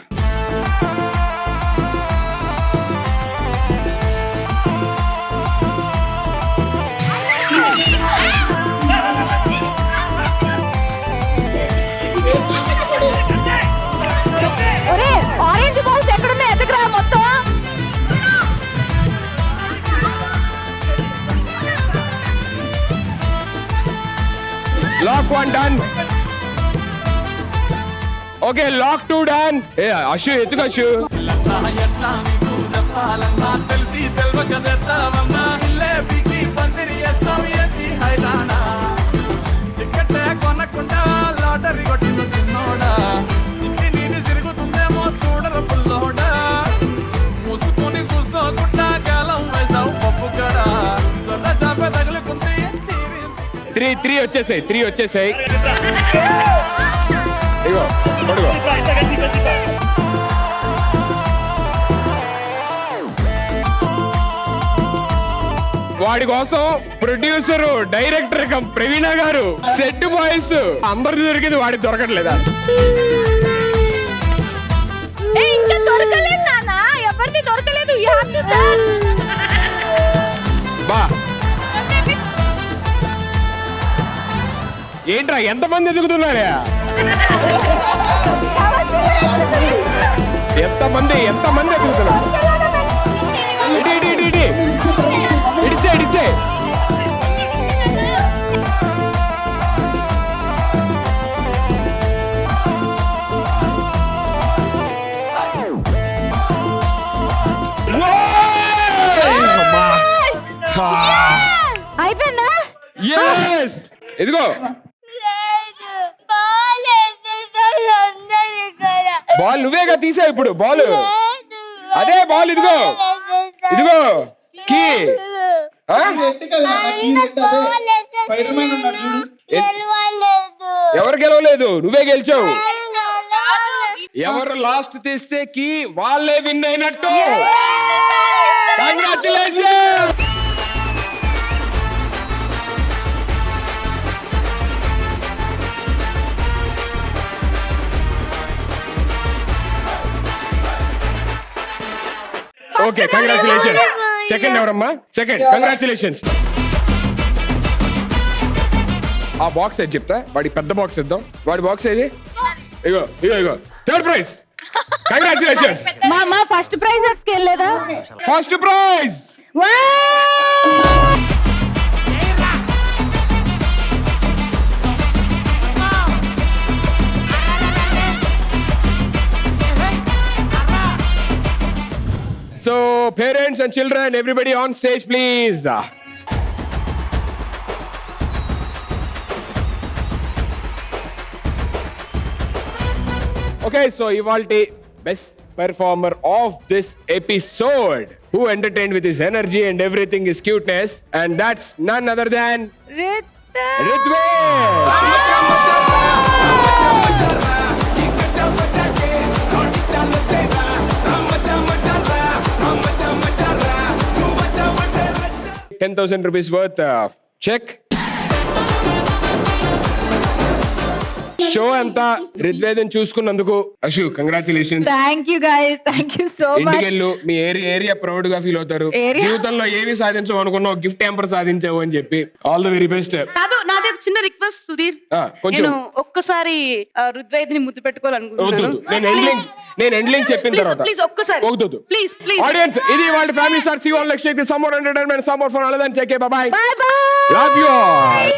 ఒరే ఆరెంజ్ బాల్స్ ఎక్కడున్నాయి ఎత్తకరా మొత్తం. Lock 1 done. Okay, lock 2 done. ఏ అశు ఎత్తుకు అశు. మూసుకొని కూర్చోకుండా కాలం వేసావు పప్పు కడా సొంత చాప తగులుకుంది. 3 వచ్చేసాయి. 3 వచ్చేసాయి. ఇగో పడుగో. వాడి కోసం ప్రొడ్యూసర్, డైరెక్టర్ ప్రవీణ గారు, సెట్ బాయ్స్ అందరికి దొరికింది, వాడికి దొరకట్లేదా? ఇంకా దొరకలేదు నాన్న, ఎవరిది దొరకలేదు. You have to turn. బా ఏంట్రా ఎంతమంది ఎదుగుతున్నారా? ఎంతమంది ఎదుగుతున్నారు? ఇడిచే అయిపోయిందా? yes ఇదిగో బాల్ నువ్వేగా తీసా. ఇప్పుడు బాల్ అదే బాల్. ఇదిగో కీ. ఎవరు గెలవలేదు, నువ్వే గెలిచావు. ఎవరు లాస్ట్ తీస్తే కీ వాళ్ళే విన్ అయినట్టు. కంగ్రాచులేషన్. Okay, congratulations. సెకండ్ ఎవరమ్మా? సెకండ్. కంగ్రాచులేషన్స్. ఆ బాక్స్ ఏది చెప్తా, వాడి పెద్ద బాక్స్ ఇద్దాం. వాడి బాక్స్ ఏది? ఇగో థర్డ్ ప్రైజ్. కంగ్రాచులేషన్స్. మా ఫస్ట్ ప్రైజర్స్ కి వెళ్ళలేదా? First prize. So parents and children, everybody on stage please. Okay, so Ivalti best performer of this episode, who entertained with his energy and everything, his cuteness, and that's none other than Ritwik. ₹10,000 worth check. Show అంతా ఋగ్వేదం చూసుకున్నందుకు అశు congratulations. Thank you guys, thank you so much. ఇంటికెళ్ళు మీ area proud గా feel అవుతారు. Area? జీవితంలో ఏమి సాధించావు అనుకున్నావు, గిఫ్ట్ హ్యాంపర్ సాధించావు అని చెప్పి. All the very best. కాదు, నాది ఒక చిన్న రిక్వెస్ట్ సుధీర్, కొంచెం నేను ఒక్కసారి రుద్వేదిని ముద్దు పెట్టుకోవాలనుకుంటున్నాను. నేను ఎండ్లింగ్ చెప్పిన తర్వాత ప్లీజ్ ఒక్కసారి వద్దు. Please please. ఆడియన్స్, ఇది వాళ్ళ family star. See all next week. Some more entertainment, some more fun. అలా దాని take care. Bye bye. Bye bye. Love you all.